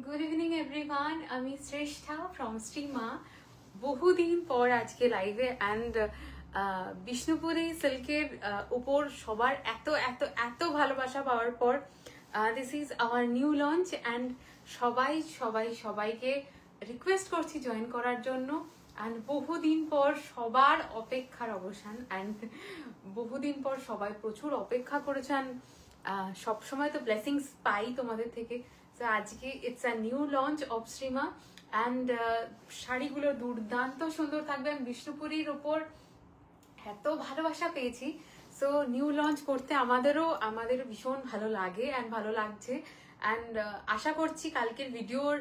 Good evening everyone. আমি শ্রেষ্ঠা from Streama. বহুদিন পর আজকে লাইভে and বিষ্ণুপুরি সিল্কের উপর সবার এত এত এত ভালোবাসা পাওয়ার পর this is our new launch and সবাইকে রিকোয়েস্ট করছি জয়েন করার জন্য and বহুদিন পর সবার অপেক্ষার অবসান and বহুদিন পর সবাই প্রচুর অপেক্ষা করেছেন সব সময় তো ব্লেসিংস পাই তোমাদের থেকে। তো আজকে it's a new launch of Shrima and শাড়িগুলো দুর্দান্ত সুন্দর থাকবে। আমি বিষ্ণুপুরীর ওপর এত ভালোবাসা পেয়েছি, সো নিউ লঞ্চ করতে আমাদেরও ভীষণ ভালো লাগে অ্যান্ড ভালো লাগছে অ্যান্ড আশা করছি কালকের ভিডিওর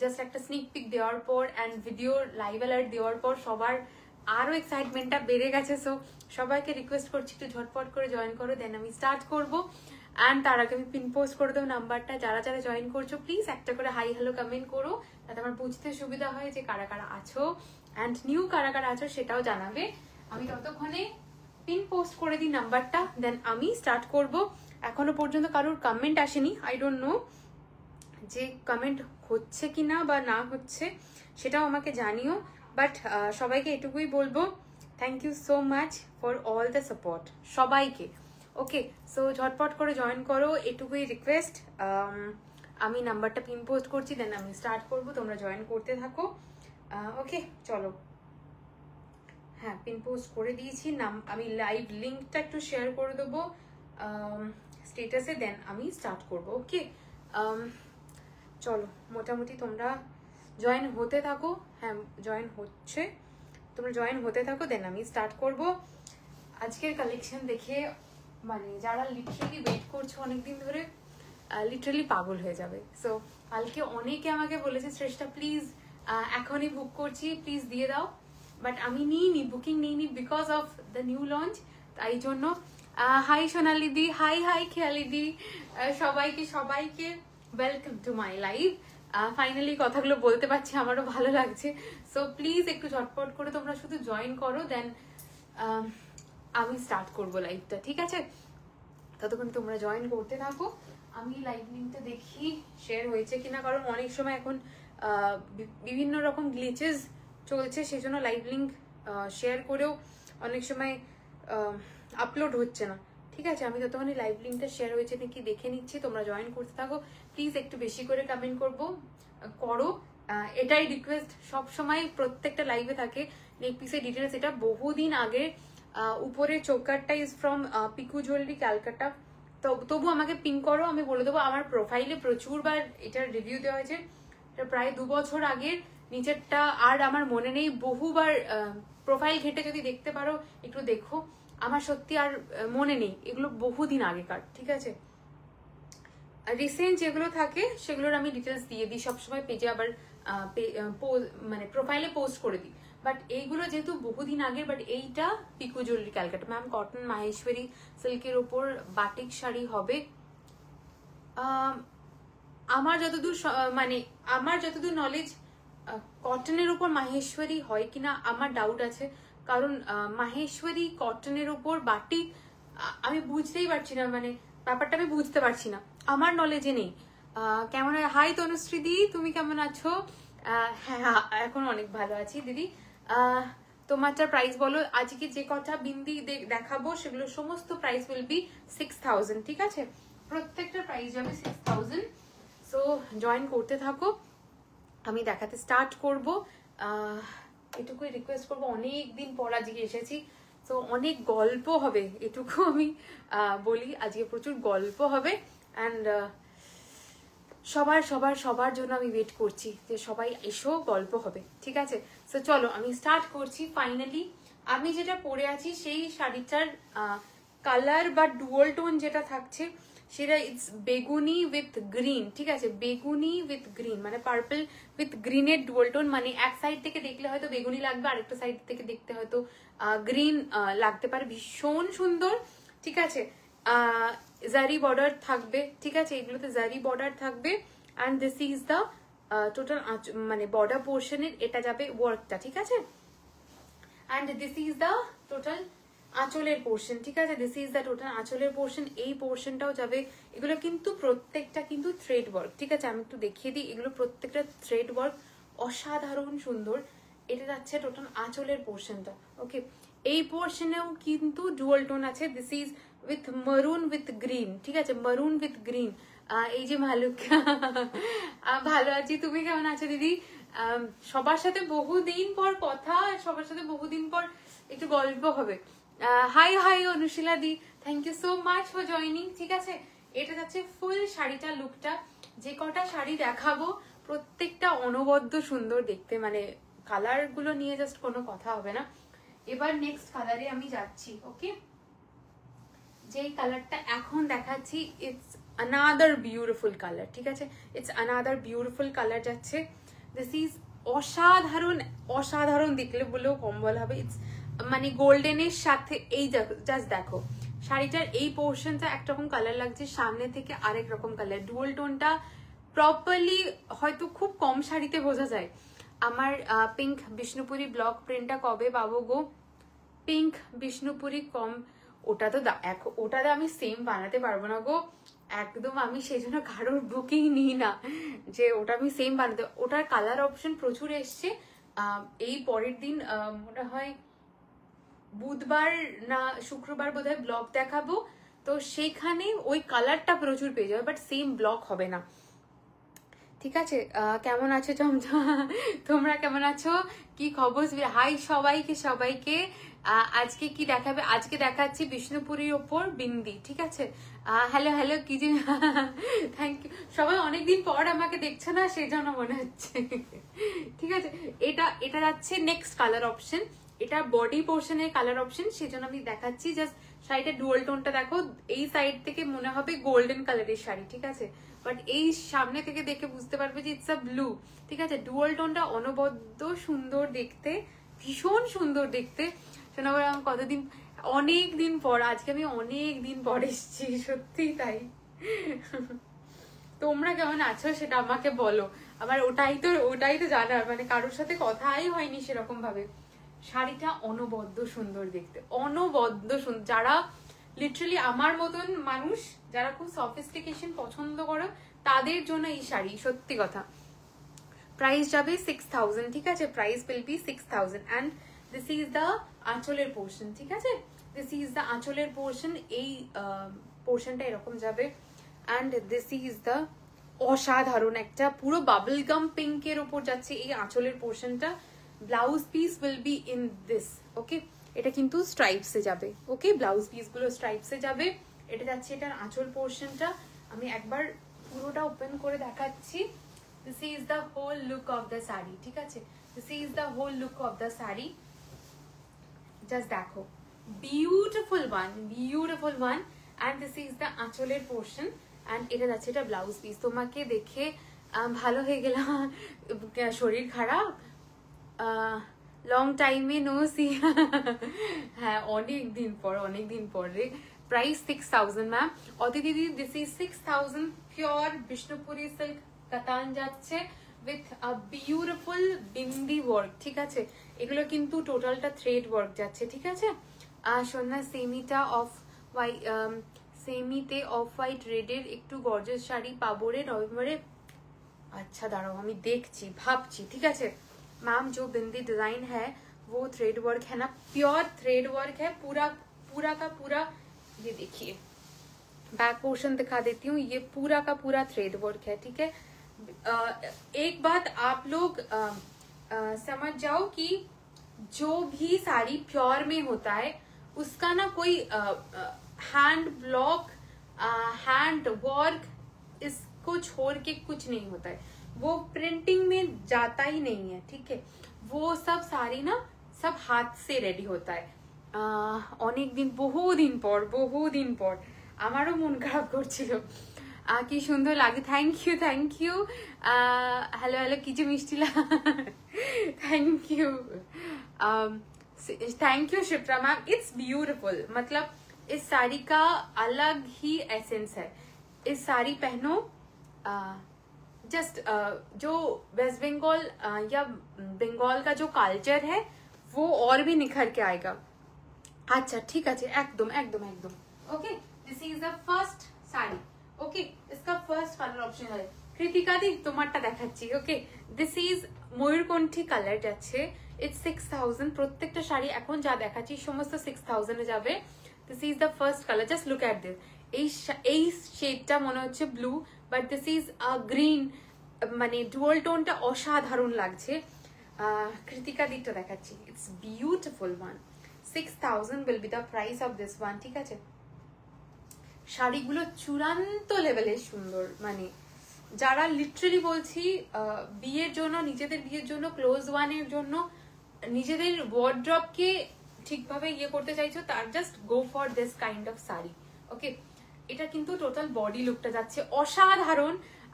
জাস্ট একটা স্নিক পিক দেওয়ার পর অ্যান্ড ভিডিওর লাইভ অ্যালার্ট দেওয়ার পর সবার আরও এক্সাইটমেন্টটা বেড়ে গেছে। সো সবাইকে রিকোয়েস্ট করছি একটু ঝটপট করে জয়েন করো, দেন আমি স্টার্ট করবো অ্যান্ড তার আগে আমি পিন পোস্ট করে দেবো নাম্বারটা। যারা যারা জয়েন করছো প্লিজ একটা করে হাই হ্যালো কমেন্ট করো, তাতে আমার বুঝতে সুবিধা হয় যে কারা কারা আছো অ্যান্ড নিউ কারা কারা আছো সেটাও জানাবে। আমি ততক্ষণে পিন পোস্ট করে দিই নাম্বারটা, দেন আমি স্টার্ট করব। এখনো পর্যন্ত কারোর কমেন্ট আসেনি, আই ডোন্ট নো যে কমেন্ট হচ্ছে কি না বা না হচ্ছে সেটাও আমাকে জানিও, বাট সবাইকে এটুকুই বলবো thank you so much for all the support সবাইকে। ওকে, সো ঝটপট করে জয়েন করো এটুকুই রিকোয়েস্ট। আমি নাম্বারটা পিন পোস্ট করছি, দেন আমি স্টার্ট করব, তোমরা জয়েন করতে থাকো। ওকে চলো, হ্যাঁ পিন পোস্ট করে দিয়েছি। আমি লাইভ লিঙ্কটা একটু শেয়ার করে দেবো স্টেটাসে, দেন আমি স্টার্ট করব। ওকে চলো, মোটামুটি তোমরা জয়েন হতে থাকো। হ্যাঁ জয়েন হচ্ছে, তোমরা জয়েন হতে থাকো, দেন আমি স্টার্ট করব। আজকের কালেকশন দেখে মানে যারা লিটারালি ওয়েট করছো অনেকদিন ধরে লিটারালি পাগল হয়ে যাবে। সো কালকে অনেকে আমাকে বলেছে শ্রেষ্ঠা প্লিজ এখনই বুক করছি, প্লিজ দিয়ে দাও, বাট আমি নিইনি, বুকিং নিইনি because of the new launch. তাই জন্য হাই সোনালি দি, হাই হাই খেয়ালি দি, সবাইকে welcome to my live. Finally কথাগুলো বলতে পারছি, আমারও ভালো লাগছে। সো প্লিজ একটু ঝটপট করে তোমরা শুধু জয়েন করো, দেন আমি স্টার্ট করবো লাইভটা, ঠিক আছে? ততক্ষণ তোমরা জয়েন করতে থাকো। আমি লাইভ লিঙ্কটা দেখি শেয়ার হয়েছে কিনা, কারণ অনেক সময় এখন বিভিন্ন রকম গ্লিচেস চলছে, সেই জন্য লাইভ লিঙ্ক শেয়ার করেও অনেক সময় আপলোড হচ্ছে না। ঠিক আছে, আমি ততক্ষণে লাইভ লিঙ্কটা শেয়ার হয়েছে নাকি দেখে নিচ্ছি, তোমরা জয়েন করতে থাকো। প্লিজ একটু বেশি করে কমেন্ট করো, এটাই রিকোয়েস্ট সব সময় প্রত্যেকটা লাইভে থাকে। নেক পিসের ডিটেলস এটা বহুদিন আগে, উপরে চোকারটা is from Piku jewellery Calcutta. তবু আমাকে পিং করো, আমি বলে দেবো। আমার প্রোফাইলে প্রচুরবার এটার রিভিউ দেওয়া হয়েছে, এটা প্রায় 2 বছর আগের। নিচেরটা আর আমার মনে নেই, বহুবার প্রোফাইল ঘেটে যদি দেখতে পারো একটু দেখো, আমার সত্যি আর মনে নেই, এগুলো বহুদিন আগেকার। ঠিক আছে, রিসেন্ট যেগুলো থাকে সেগুলোর আমি ডিটেলস দিয়ে দিই সবসময় পেজে, আবার মানে প্রোফাইলে পোস্ট করে দিই। বাট এইগুলো যেহেতু বহুদিন আগের, বাট এইটা Piku jewellery Calcutta ma'am, cotton Maheshwari সিল্কের ওপর বাটিক শাড়ি হবে। আমার যতদূর নলেজ কটনের ওপর মাহেশ্বরী হয় কিনা আমার ডাউট আছে, কারণ মাহেশ্বরী কটনের ওপর বাটিক আমি বুঝতেই পারছি না, মানে ব্যাপারটা আমি বুঝতে পারছি না, আমার নলেজে নেই। কেমন? হাই তনুশ্রী দি, তুমি কেমন আছো? হ্যাঁ এখন অনেক ভালো আছি দিদি। তোমারটা প্রাইস বলো। আজকে যে কটা বিন্দি দেখাবো সেগুলো সমস্ত প্রাইস উইল বি 6000, ঠিক আছে? প্রত্যেকটা প্রাইস যাবে 6000। সো জয়েন করতে থাকো, আমি দেখাতে স্টার্ট করব। এটুকুই রিকোয়েস্ট করবো, অনেক দিন পর আজকে এসেছি, তো অনেক গল্প হবে, এটুকু আমি বলি। আজকে প্রচুর গল্প হবে অ্যান্ড সবার জন্য আমি ওয়েট করছি যে সবাই এসো, গল্প হবে, ঠিক আছে? সো চলো আমি স্টার্ট করছি। ফাইনালি আমি যেটা পরে আছি সেই শাড়িটার কালার বা ডুয়াল টোন যেটা থাকছে সেটা ইটস বেগুনি উইথ গ্রিন, ঠিক আছে? বেগুনি উইথ গ্রিন মানে পার্পল উইথ গ্রিনের ডুয়াল টোন, মানে এক সাইড থেকে দেখলে হয়তো বেগুনি লাগবে, আরেকটা সাইড থেকে দেখতে হয়তো গ্রিন লাগতে পারে। ভীষণ সুন্দর, ঠিক আছে? জারি বর্ডার থাকবে, ঠিক আছে? এগুলোতে জারি বর্ডার থাকবে and this is the total মানে বর্ডার পোর্শনের এটা যাবে ওয়ার্কটা, ঠিক আছে? And this is the total আঁচলের পোর্শন, ঠিক আছে? দিস ইজ দ্য টোটাল আঁচলের পোর্শন। এই পোর্শনটাও যাবে। এগুলো কিন্তু প্রত্যেকটা কিন্তু থ্রেড ওয়ার্ক, ঠিক আছে? আমি একটু দেখিয়ে দিই, এগুলো প্রত্যেকটা থ্রেড ওয়ার্ক, অসাধারণ সুন্দর। এটা যাচ্ছে টোটাল আঁচলের পোর্শনটা। ওকে, এই পোর্শনেও কিন্তু ডুয়াল টোন আছে। দিস ইজ উইথ মারুন উইথ গ্রিন, ঠিক আছে? মারুন উইথ গ্রিন। এই যে ভালুক, ভালো আছি, তুমি কেমন আছো দিদি? সবার সাথে বহুদিন পর কথা, সবার সাথে বহুদিন পর একটু গল্প হবে। Hi hi Anushila di, thank you so much for joining, ঠিক আছে? এটা যাচ্ছে ফুল শাড়িটা, লুকটা। যে কটা শাড়ি দেখাবো প্রত্যেকটা অনবদ্য সুন্দর দেখতে, মানে কালার গুলো নিয়ে জাস্ট কোনো কথা হবে না। এবার নেক্সট কালারে আমি যাচ্ছি। ওকে, যেই কালারটা এখন দেখাচ্ছি, ইটস আনাদার বিউটিফুল কালার, ঠিক আছে? ইটস আনাদার বিউটিফুল কালার যাচ্ছে। দিস ইজ অসাধারণ, অসাধারণ, দেখলে বলেও কম বলা হবে। ইটস মানে গোল্ডেনের সাথে, এই জাস্ট দেখো শাড়িটার এই পোর্শনটা একরকম কালার লাগছে, সামনে থেকে আরেক রকম কালার। ডুয়াল টোনটা প্রপারলি হয়তো খুব কম শাড়িতে বোঝা যায়। আমার পিঙ্ক বিষ্ণুপুরি ব্লক প্রিন্টটা কবে পাবো গো? পিঙ্ক বিষ্ণুপুরি কম, ওটা তো ওটাতে আমি সেম বানাতে পারবো না গো, একদম। আমি সেই জন্য কারোর বুকিং নিই না যে ওটা আমি সেম বানাতে। ওটার কালার অপশন প্রচুর এসছে। এই পরের দিন মনে হয় বুধবার না শুক্রবার বোধহয় ব্লগ দেখাবো, তো সেখানে ওই কালারটা প্রচুর পেয়ে যাবে, বাট সেম ব্লগ হবে না, ঠিক আছে? কেমন আছো চমচম, তোমরা কেমন আছো? কি খবর? হাই সবাইকে সবাইকে। আজকে কি দেখাবে? আজকে দেখাচ্ছি বিষ্ণুপুরীর ওপর বিন্দি, ঠিক আছে? হ্যালো হ্যালো, কি যে থ্যাংক ইউ। সবাই অনেকদিন পর আমাকে দেখছে না, সেই জন্য মনে হচ্ছে, ঠিক আছে? এটা যাচ্ছে নেক্সট কালার অপশন, এটা বডি পোর্শনের কালার অপশন, সেই জন্য আমি দেখাচ্ছি। জাস্ট শাড়িটা ডুয়াল টোনটা দেখো, এই সাইড থেকে মনে হবে গোল্ডেন কালারের শাড়ি, ঠিক আছে? বাট এই সামনে থেকে দেখে বুঝতে পারবে যে ইটস আ ব্লু, ঠিক আছে? ডুয়াল টোনটা অনবদ্য সুন্দর দেখতে, ভীষণ সুন্দর দেখতে। শোনাবার আমার কতদিন, অনেক দিন পর, আজকে আমি অনেক দিন পর এসেছি, সত্যি তাই। তোমরা কেমন আছো সেটা আমাকে বলো, আমার ওটাই তো জানার, মানে কারোর সাথে কথাই হয়নি সেরকম ভাবে। শাড়িটা অনবদ্য সুন্দর দেখতে, অনবদ্য সুন্দর। যারা লিটারালি আমার মতন মানুষ, যারা খুব সফিস্টিকেশন পছন্দ করো, তাদের জন্য এই শাড়ি, সত্যি কথা। প্রাইস যাবে 6000, ঠিক আছে? Price will be 6000 and this is the আঁচলের পোর্শন, ঠিক আছে? দিস ইজ দ্য আঁচলের পোর্শন। এই পোর্শনটা এরকম যাবে অ্যান্ড দিস ইজ দ্য অসাধারণ একটা পুরো বাবল গাম পিঙ্কের ওপর যাচ্ছে এই আঁচলের পোর্শনটা। Blouse piece will be in this. Okay, এটা কিন্তু স্ট্রাইপসে যাবে। ওকে, ব্লাউজ পিস গুলো স্ট্রাইপসে যাবে। এটা যাচ্ছে এটার আঁচল পোর্শনটা। আমি একবার পুরোটা ওপেন করে দেখাচ্ছি। This is the whole look of the sari, ঠিক আছে? This is the whole look of the sari. Just দেখো, beautiful one and this is the আঁচলের পোর্শন অ্যান্ড এটা যাচ্ছে এটা ব্লাউজ পিস। তোমাকে দেখে ভালো হয়ে গেলাম, শরীর খারাপ, লং টাইমে নো সি। হ্যাঁ, অনেক দিন পর রে। Price 6000 ma'am. অদিতি দিদি, this is 6000 pure Bishnupuri silk কাতান যাচ্ছে with a beautiful bindi work, ঠিক আছে? এগুলো কিন্তু টোটালটা থ্রেড ওয়ার্ক যাচ্ছে, ঠিক আছে? সোনা সেমিটা অফ সেমিতে অফ হোয়াইট রেডের একটু গর্জিয়াস শাড়ি পাবো রে নভেম্বরে। अच्छा दाঁড়াও, আমি দেখছি, ভাবছি, ঠিক আছে? मैम जो बिंदी डिजाइन है वो थ्रेड वर्क है ना, प्योर थ्रेड वर्क है, पूरा का पूरा। ये देखिए, बैक पोर्शन दिखा देती हूँ, ये पूरा का पूरा थ्रेड वर्क है, ठीक है? एक बात आप लोग समझ जाओ कि जो भी साड़ी प्योर में होता है उसका ना कोई हैंड ब्लॉक, हैंड वर्क, इसको छोड़ के कुछ नहीं होता है, वो प्रिंटिंग में जाता ही नहीं है, ठीक है? वो सब साड़ी ना सब हाथ से रेडी होता है। অনেক দিন, বহুদিন পর আমারও মন খারাপ করছিল। কি সুন্দর লাগে, থ্যাংক ইউ। হ্যালো কি যে মিষ্টি thank you Shipra ma'am, it's beautiful. मतलब इस साड़ी का अलग ही एसेंस है। इस साड़ी पहनो, जस्ट जो वेस्ट बंगाल या बंगाल का जो कल्चर है वो और भी निखर के आएगा। আচ্ছা ঠিক আছে, একদম একদম একদম। Okay, this is the first sari. Okay, इसका ফার্স্ট কালার অপশন है। কৃতিকা দি তোমারটা দেখাচ্ছি। ওকে, দিস ইজ ময়ূরকণ্ঠী কালার যাচ্ছে। ইটস 6000। প্রত্যেকটা শাড়ি এখন যা দেখাচ্ছি সমস্ত 6000 এ যাবে। This is the first colour, just look at this. এই শেডটা মনে হচ্ছে blue, but this is green, মানে ডুয়াল টোনটা অসাধারণ লাগছে। কৃতিকা দিকটা দেখাচ্ছি। It's beautiful one. 6000 will be the price of this one, ঠিক আছে। শাড়িগুলো চূড়ান্ত লেভেলের সুন্দর, মানে যারা লিটারালি বলছি বিয়ের জন্য, নিজেদের বিয়ের জন্য, ক্লোজ ওয়ানের জন্য, নিজেদের ওয়ার্ড্রপকে ঠিকভাবে ইয়ে করতে চাইছো, তার just go for this kind of sari. Okay, এটা কিন্তু টোটাল বডি লুকটা যাচ্ছে অসাধারণ।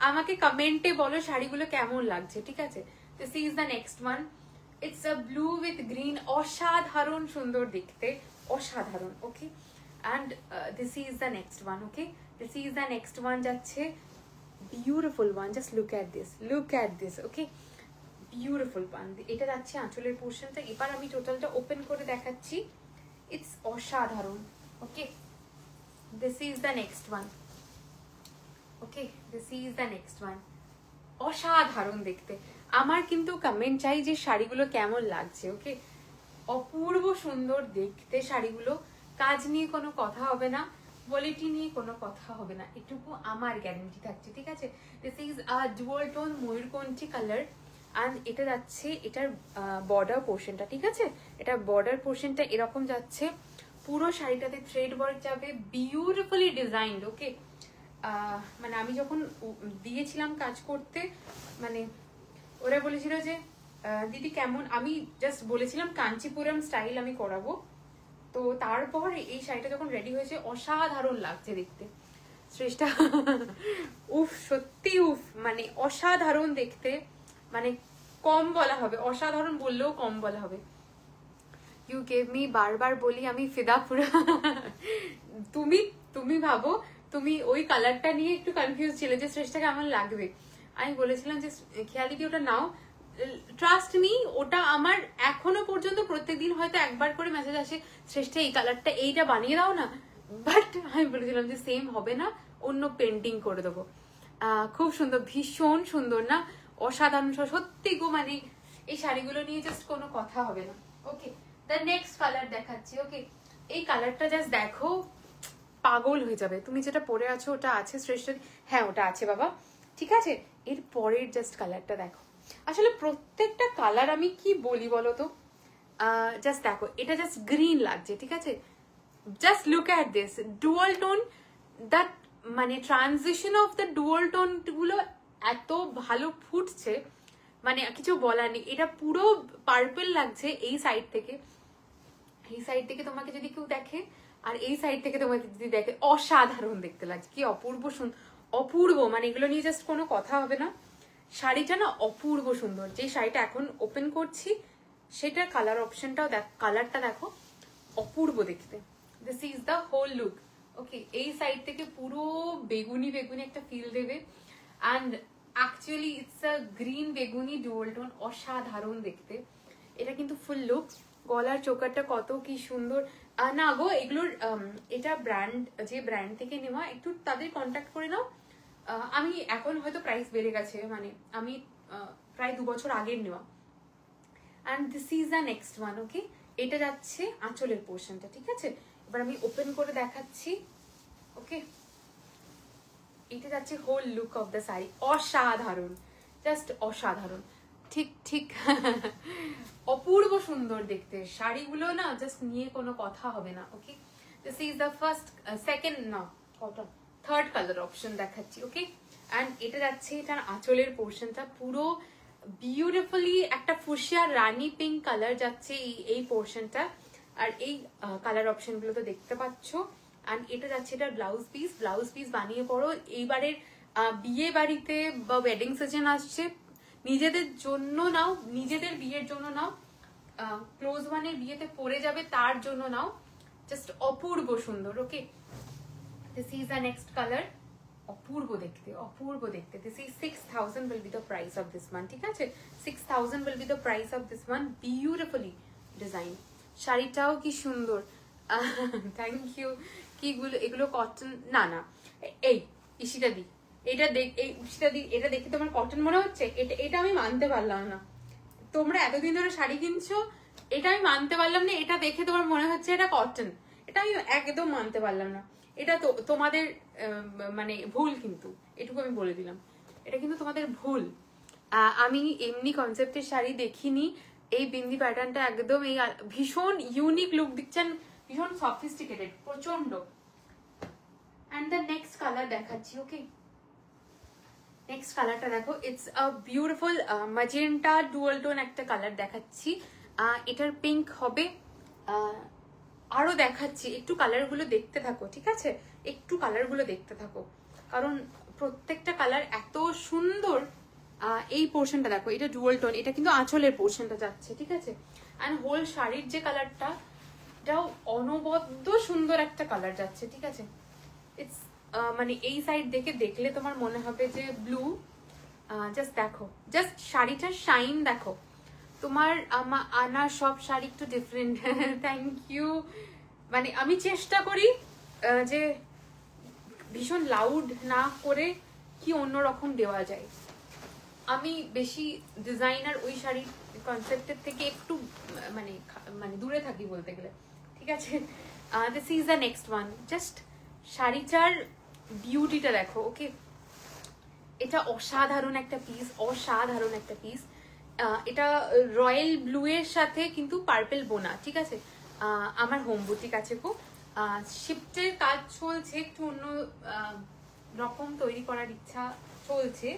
আমাকে কমেন্টে বলো শাড়িগুলো কেমন লাগছে, ঠিক আছে। This is the next one. It's a blue with green, অসাধারণ সুন্দর দেখতে, অসাধারণ। Okay, and this is the next one. Okay, this is the next one যাচ্ছে। Beautiful one, just look at this, look at this. Okay, beautiful one. এটা যাচ্ছে আঁচলের পোর্শনটা। এবার আমি টোটালটা ওপেন করে দেখাচ্ছি। ইটস অসাধারণ। Okay, this is the next one. Okay, this is the next one. অসাধারণ দেখতে। আমার কিন্তু কমেন্ট চাই যে শাড়িগুলো কেমন লাগছে। ওকে, অপূর্ব সুন্দর দেখতে শাড়িগুলো। কাজ নিয়ে কোনো কথা হবে না, কোয়ালিটি নিয়ে কোনো কথা হবে না, এটুকু আমার গ্যারান্টি থাকছে, ঠিক আছে। This is a dual tone ময়ূরকণ্ঠী কালার, অ্যান্ড এটা যাচ্ছে এটার বর্ডার পোর্শনটা, ঠিক আছে। এটা বর্ডার পোর্শনটা এরকম যাচ্ছে। পুরো শাড়িটাতে থ্রেড ওয়ার্ক যাবে, বিউটিফুলি ডিজাইনড। ওকে, মানে আমি যখন দিয়েছিলাম কাজ করতে, মানে ওরা বলেছিল যে দিদি কেমন, আমি জাস্ট বলেছিলাম কাঞ্চিপুরম স্টাইল আমি করাবো। তো তারপর এই শাড়িটা যখন রেডি হয়েছে, অসাধারণ লাগছে দেখতে। শ্রেষ্ঠা উফ, সত্যি উফ, মানে অসাধারণ দেখতে, মানে কম বলা হবে, অসাধারণ বললেও কম বলা হবে। ইউ গেভ মি, বারবার বলি আমি ফিদা পুরা। তুমি ভাবো, তুমি ওই কালারটা নিয়ে একটু কনফিউজ ছিলে যে শ্রেষ্ঠা কেমন লাগবে। আমি বলেছিলাম যে খেয়ালি দিয়ে ওটা নাও, ট্রাস্ট মি, ওটা আমার এখনো পর্যন্ত প্রত্যেকদিন হয়তো একবার করে মেসেজ আসে, শ্রেষ্ঠা এই কালারটা এইটা বানিয়ে দাও না। বাট আমি বলেছিলাম যে সেম হবে না, অন্য পেন্টিং করে দেবো। খুব সুন্দর, ভীষণ সুন্দর না, অসাধারণ সত্যি গো, মানে এই শাড়িগুলো নিয়ে জাস্ট কোনো কথা হবে না। ওকে, দ্য নেক্সট কালার দেখাচ্ছি। ওকে, এই কালারটা জাস্ট দেখো, পাগল হয়ে যাবে। তুমি যেটা পরে আছো ওটা আছে শ্রেষ্ঠ? হ্যাঁ ওটা আছে বাবা, ঠিক আছে। এর পরের জাস্ট কালারটা দেখো। আসলে প্রত্যেকটা কালার আমি কি বলি বলো তো, জাস্ট দেখো, এটা জাস্ট গ্রিন লাগছে, ঠিক আছে। Just look at this dual tone, that মানে transition of the dual tone গুলো এত ভালো ফুটছে, মানে কিছু বলার নেই। এটা পুরো পার্পল লাগছে এই সাইড থেকে, এই সাইড থেকে তোমাকে যদি কেউ দেখে, আর এই সাইড থেকে তোমাকে যদি দেখে, অসাধারণ দেখতে লাগছে। কি অপূর্ব অপূর্ব, মানে এগুলো নিয়ে জাস্ট কোনো কথা হবে না। শাড়িটা না অপূর্ব সুন্দর। যে শাড়িটা এখন ওপেন করছি সেটার কালার অপশনটাও কালারটা দেখো, অপূর্ব দেখতে। This is the whole look. Okay, এই সাইড থেকে পুরো বেগুনি বেগুনি একটা ফিল দেবে, and actually it's a green বেগুনি ডুয়াল টোন, অসাধারণ দেখতে। এটা কিন্তু ফুল লুক। গলার চোকারটা কত কি সুন্দর না গো, এগুলোর এটা ব্র্যান্ড, যে ব্র্যান্ড থেকে নেওয়া, একটু তাদের কন্ট্যাক্ট করে নাও। আমি এখন হয়তো প্রাইস বেড়ে গেছে, মানে আমি প্রায় 2 বছর আগের নেওয়া। And this is the next one. Okay, এটা যাচ্ছে আঁচলের পোর্শনটা, ঠিক আছে। এবার আমি ওপেন করে দেখাচ্ছি। ওকে, এটা যাচ্ছে whole look of the sari, অসাধারণ, জাস্ট অসাধারণ, ঠিক ঠিক অপূর্ব সুন্দর দেখতে শাড়িগুলো না, জাস্ট নিয়ে কোনো কথা হবে না। Okay, this is the first, second না কত, থার্ড কালার অপশন দেখাচ্ছি। ওকে, অ্যান্ড এটা যাচ্ছে এটার আঁচলের পোর্শনটা, পুরো বিউটিফুলি একটা ফুসিয়া রানী পিঙ্ক কালার যাচ্ছে এই পোর্শনটা, আর এই কালার অপশন গুলো তো দেখতে পাচ্ছ। অ্যান্ড এটা যাচ্ছে এটার ব্লাউজ পিস বানিয়ে পড়ো। এইবারের বিয়ে বাড়িতে বা ওয়েডিং সিজন আসছে, নিজেদের জন্য নাও, নিজেদের বিয়ের জন্য নাও, ক্লোজ ওয়ানের বিয়েতে পরে যাবে তার জন্য নাও, জাস্ট অপূর্ব সুন্দর। Okay, this is the next colour, অপূর্ব দেখতে, অপূর্ব দেখতে। This is 6000 will be the price of this one, ঠিক আছে। 6000 will be the price of this one, beautifully design. শাড়িটাও কি সুন্দর, থ্যাংক ইউ। কিগুলো এগুলো কটন? না না, এই ইশিতা দি, এটা দেখ, এই ইশিতা দি, এটা দেখে তোমার কটন মনে হচ্ছে? এটা এটা আমি মানতে পারলাম না। তোমরা এতদিন ধরে শাড়ি কিনছো, এটা আমি মানতে পারলাম না। এটা দেখে তোমার মনে হচ্ছে এটা কটন, এটা আমি একদম মানতে পারলাম না। এটা তো তোমাদের মানে ভুল, কিন্তু এটুকু আমি বলে দিলাম, এটা কিন্তু তোমাদের ভুল। আমি এমনি কনসেপ্টের শাড়ি দেখিনি। এই বিন্দি প্যাটার্নটা একদম এই ভীষণ ইউনিক লুক দিচ্ছেন, ভীষণ সফিস্টিকেটেড, প্রচন্ড। অ্যান্ড দ্য নেক্সট কালার দেখাচ্ছি। ওকে, নেক্সট কালারটা দেখো, it's a beautiful magenta dual tone একটা কালার দেখাচ্ছি। এটার পিঙ্ক হবে, আরো দেখাচ্ছি। একটু কালারগুলো দেখতে থাকো, ঠিক আছে? একটু কালারগুলো দেখতে থাকো, কারণ প্রত্যেকটা কালার এত সুন্দর। এই পোর্শনটা দেখো, এটা ডুয়াল টোন, এটা কিন্তু আঁচলের পোর্শনটা যাচ্ছে, ঠিক আছে? অ্যান্ড হোল শাড়ির যে কালারটা, এটাও অনবদ্য সুন্দর একটা কালার যাচ্ছে, ঠিক আছে? ইটস মানে এই সাইড দেখলে তোমার মনে হবে যে ব্লু। জাস্ট দেখো, জাস্ট শাড়িটার শাইন দেখো। তোমার আনা সব শাড়ি একটু ডিফারেন্ট। Thank you. মানে আমি চেষ্টা করি যে ভীষণ লাউড না করে কি অন্যরকম দেওয়া যায়। আমি বেশি ডিজাইনার ওই শাড়ির কনসেপ্টের থেকে একটু মানে মানে দূরে থাকি বলতে গেলে, ঠিক আছে? This is the next one. Just শাড়িটার বিউটিটা দেখো। ওকে, এটা অসাধারণ একটা পিস, অসাধারণ একটা পিস। এটা রয়্যাল ব্লু এর সাথে কিন্তু পার্পেল বোনা, ঠিক আছে? আমার হোম বুটিক আছে খুব, শিফটের কাজ চলছে, একটু অন্য রকম তৈরি করার ইচ্ছা চলছে,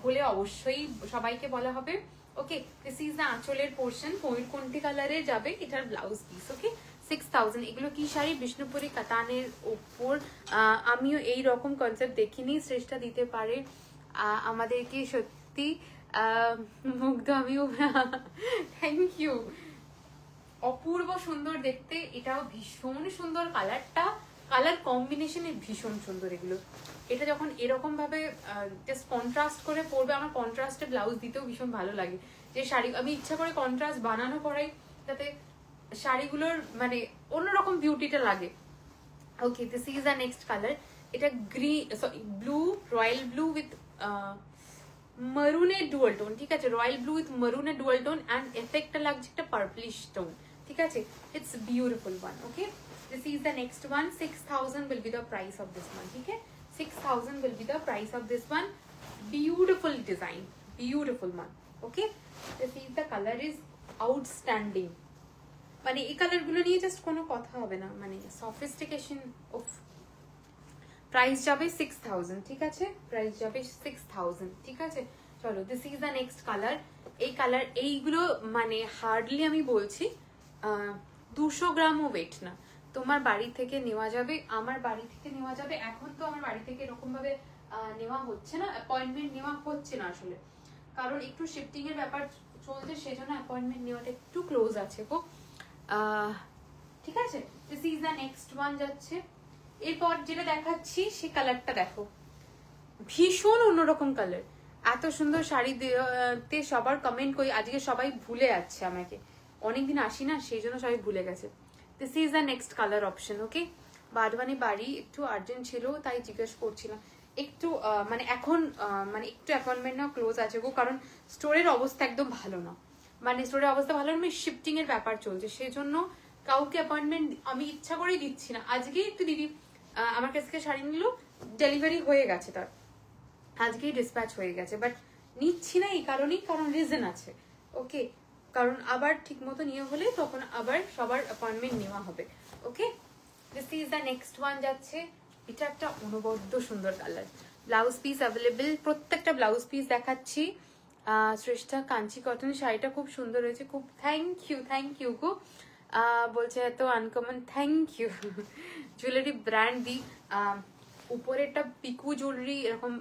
হলে অবশ্যই সবাইকে বলা হবে। ওকে, দিস ইজ দ্য আঁচলের পোর্শন, ময়ূরকণ্ঠী কালারে যাবে এটার ব্লাউজ পিস। ওকে, 6000। এগুলো কি শাড়ি? বিষ্ণুপুরি কাতানের ওপর। আমিও এই রকম কনসেপ্ট দেখিনি, শ্রেষ্ঠা দিতে পারে আমাদেরকে, সত্যি মুগ্ধ আমিও। থ্যাংক ইউ, অপূর্ব সুন্দর দেখতে, এটাও ভীষণ সুন্দর। কালারটা, কালার কম্বিনেশনে ভীষণ সুন্দর এগুলো। এটা যখন এরকম ভাবে জাস্ট কন্ট্রাস্ট করে পরবে, আমার কন্ট্রাস্টে ব্লাউজ দিতেও ভীষণ ভালো লাগে। যে শাড়ি আমি ইচ্ছা করে কন্ট্রাস্ট বানানো করাই, যাতে শাড়িগুলোর মানে অন্যরকম বিউটিটা লাগে। Okay, this is the next colour. এটা green, sorry blue, royal blue with মারুনের ডুয়াল টোন, ঠিক আছে? রয়্যাল ব্লু উইথ মারুনের ডুয়াল টোন, অ্যান্ড এফেক্টটা লাগছে একটা পার্পলিশ টোন, ঠিক আছে? It's beautiful one. Okay, this is the next one. 6000 will be the price of this one, ठीक है? 6000 will be the price of this one. Beautiful design, beautiful one. Okay, this is the color is outstanding. মানে এই colour গুলো নিয়ে just কোনো কথা হবে না, মানে সফিস্টিকেশন অফ। প্রাইস যাবে 6000, ঠিক আছে? প্রাইস যাবে 6000, ঠিক আছে? চলো, this is the next colour. এই কালার, এইগুলো মানে হার্ডলি আমি বলছি 200 গ্রামও ওয়েট না, তোমার বাড়ি থেকে নেওয়া যাবে, আমার বাড়ি থেকে নেওয়া যাবে। এখন তো আমার বাড়ি থেকে এরকম ভাবে নেওয়া হচ্ছে না, অ্যাপয়েন্টমেন্ট নেওয়া হচ্ছে না আসলে, কারণ একটু শিফটিং এর ব্যাপার চলছে, সেজন্য অ্যাপয়েন্টমেন্ট নেওয়াটা একটু ক্লোজ আছে গো, ঠিক আছে? This is the next one যাচ্ছে। এরপর যেটা দেখাচ্ছি সেই কালারটা দেখো, ভীষণ অন্যরকম কালার। এত সুন্দর শাড়ি তে সবার কমেন্ট করি, আজকে সবাই ভুলে যাচ্ছে আমাকে, অনেকদিন আসি না সেই জন্য সবাই ভুলে গেছে। This is the next colour option. Okay, বাদবানি বাড়ি একটু আর্জেন্ট ছিল তাই জিজ্ঞেস করছিলাম, একটু মানে এখন মানে একটু অ্যাপয়েন্টমেন্ট না ক্লোজ আছে গো, কারণ স্টোরের অবস্থা একদম ভালো না, মানে স্টোরের অবস্থা ভালো না, শিফটিং এর ব্যাপার চলছে, সেই জন্য কাউকে অ্যাপয়েন্টমেন্ট আমি ইচ্ছা করেই দিচ্ছি না। আজকে একটু দিদি আমার কাছ থেকে শাড়ি নিল, ডেলিভারি হয়ে গেছে, তার আজকেই ডিসপ্যাচ হয়ে গেছে, বাট নিচ্ছি না এই কারণেই, কারণ রিজন আছে। ওকে, কারণ আবার ঠিক মতো নিয়ে হলে তখন আবার সবার অ্যাপয়েন্টমেন্ট নেওয়া হবে। Okay, this is the next one যাচ্ছে। এটা একটা অনবদ্য সুন্দর কালার, ব্লাউজ পিস অ্যাভেলেবেল, প্রত্যেকটা ব্লাউজ পিস দেখাচ্ছি। শ্রেষ্ঠা কাঞ্চি কটন শাড়িটা খুব সুন্দর হয়েছে, খুব থ্যাংক ইউ গো। বলছে এত uncommon, thank you. Jewellery brand দি, উপরেরটা পিকু জুয়েলারি, এরকম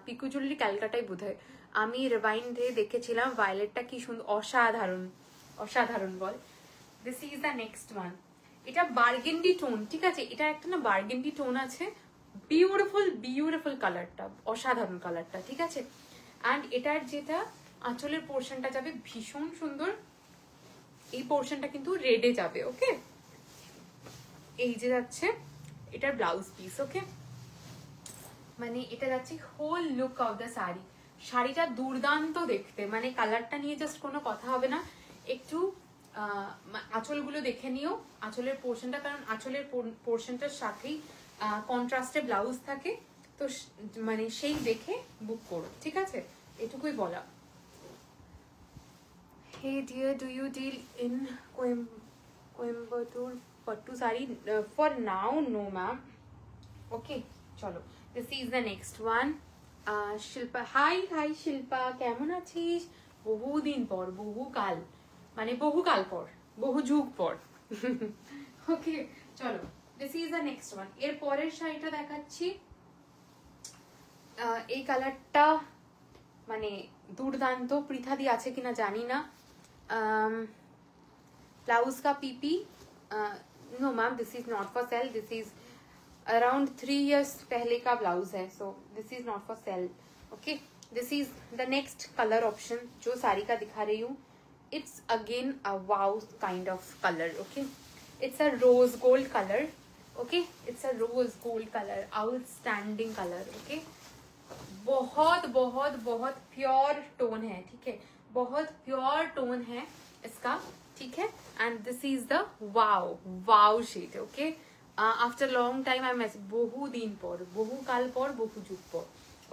পিকু জুয়েলারি ক্যালকাটাই বোধ হয়, আমি রিভাইন্ডে দেখেছিলাম। ভায়োলেটটা কি সুন্দর, অসাধারণ অসাধারণ বল। This is the next one. এটা বার্গেন্ডি টোন, ঠিক আছে? এটা একটা না বার্গেন্ডি টোন আছে, বিউটিফুল কালারটা, অসাধারণ কালারটা, ঠিক আছে? অ্যান্ড এটার যেটা আঁচলের পোর্শনটা যাবে ভীষণ সুন্দর, এই পোর্শনটা কিন্তু রেডে যাবে। ওকে, এই যে যাচ্ছে এটার ব্লাউজ পিস। ওকে, মানে এটা যাচ্ছে whole look of the sari. শাড়িটা দুর্দান্ত দেখতে, মানে কালারটা নিয়ে জাস্ট কোনো কথা হবে না। একটু আঁচলগুলো দেখে নিও, আঁচলের পোর্শনটা, কারণ আঁচলের পোর্শনটার সাথেই কন্ট্রাস্টে ব্লাউজ থাকে, তো মানে সেই দেখে বুক করো, ঠিক আছে? এটুকুই বলা। Hey dear, do you deal in Coimbatore pattu sari? For now, no ma'am. Okay, chalo. This is the next one. Shilpa, hi Shilpa, কেমন আছিস? বহুদিন পর, বহুকাল, মানে বহুকাল পর, বহু যুগ পর। ওকে, চলো, this is the next one. এর পরের শাড়িটা দেখাচ্ছি। এই কালারটা মানে দুর্দান্ত। পৃথাদি আছে কিনা জানি না। ब्लाउज का PP, no ma'am this is not for sale, this is around 3 years पहले का ब्लाउज है, so this is not for sale. Okay, this is the next colour option जो साड़ी का दिखा रही हूँ। It's again a wow kind of colour. Okay, it's a rose gold colour. Okay, it's a rose gold colour, outstanding colour. Okay, बहुत बहुत बहुत pure tone है, ठीक है, बहुत प्योर टोन है इसका, ठीक है। And this is the wow wow shade. Okay, after long time I mess, বহু দিন পর, বহু কাল পর, বহু যুগ পর।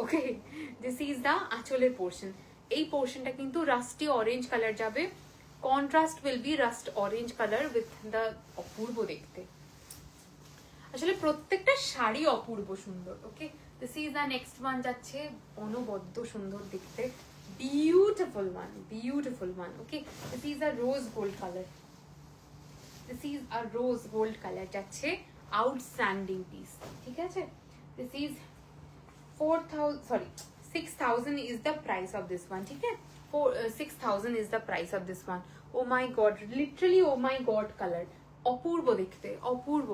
ওকে, দিস ইজ দ্য আঁচলের পোর্শন। এই পোর্শনটা কিন্তু রাস্টি অরেঞ্জ কালার যাবে, contrast will be rust orange colour with the, অপূর্ব দেখতে। আসলে প্রত্যেকটা শাড়ি অপূর্ব সুন্দর। Okay, this is the next one যাচ্ছে, অনবদ্য সুন্দর দেখতে, beautiful one, beautiful one. Okay, this is a rose gold color, this is a rose gold color যাচ্ছে, outstanding piece, ঠিক আছে। this is 6000 is the price of this one, ঠিক আছে। 6000 is the price of this one. Oh my god, literally oh my god color, অপূর্ব দেখতে, অপূর্ব,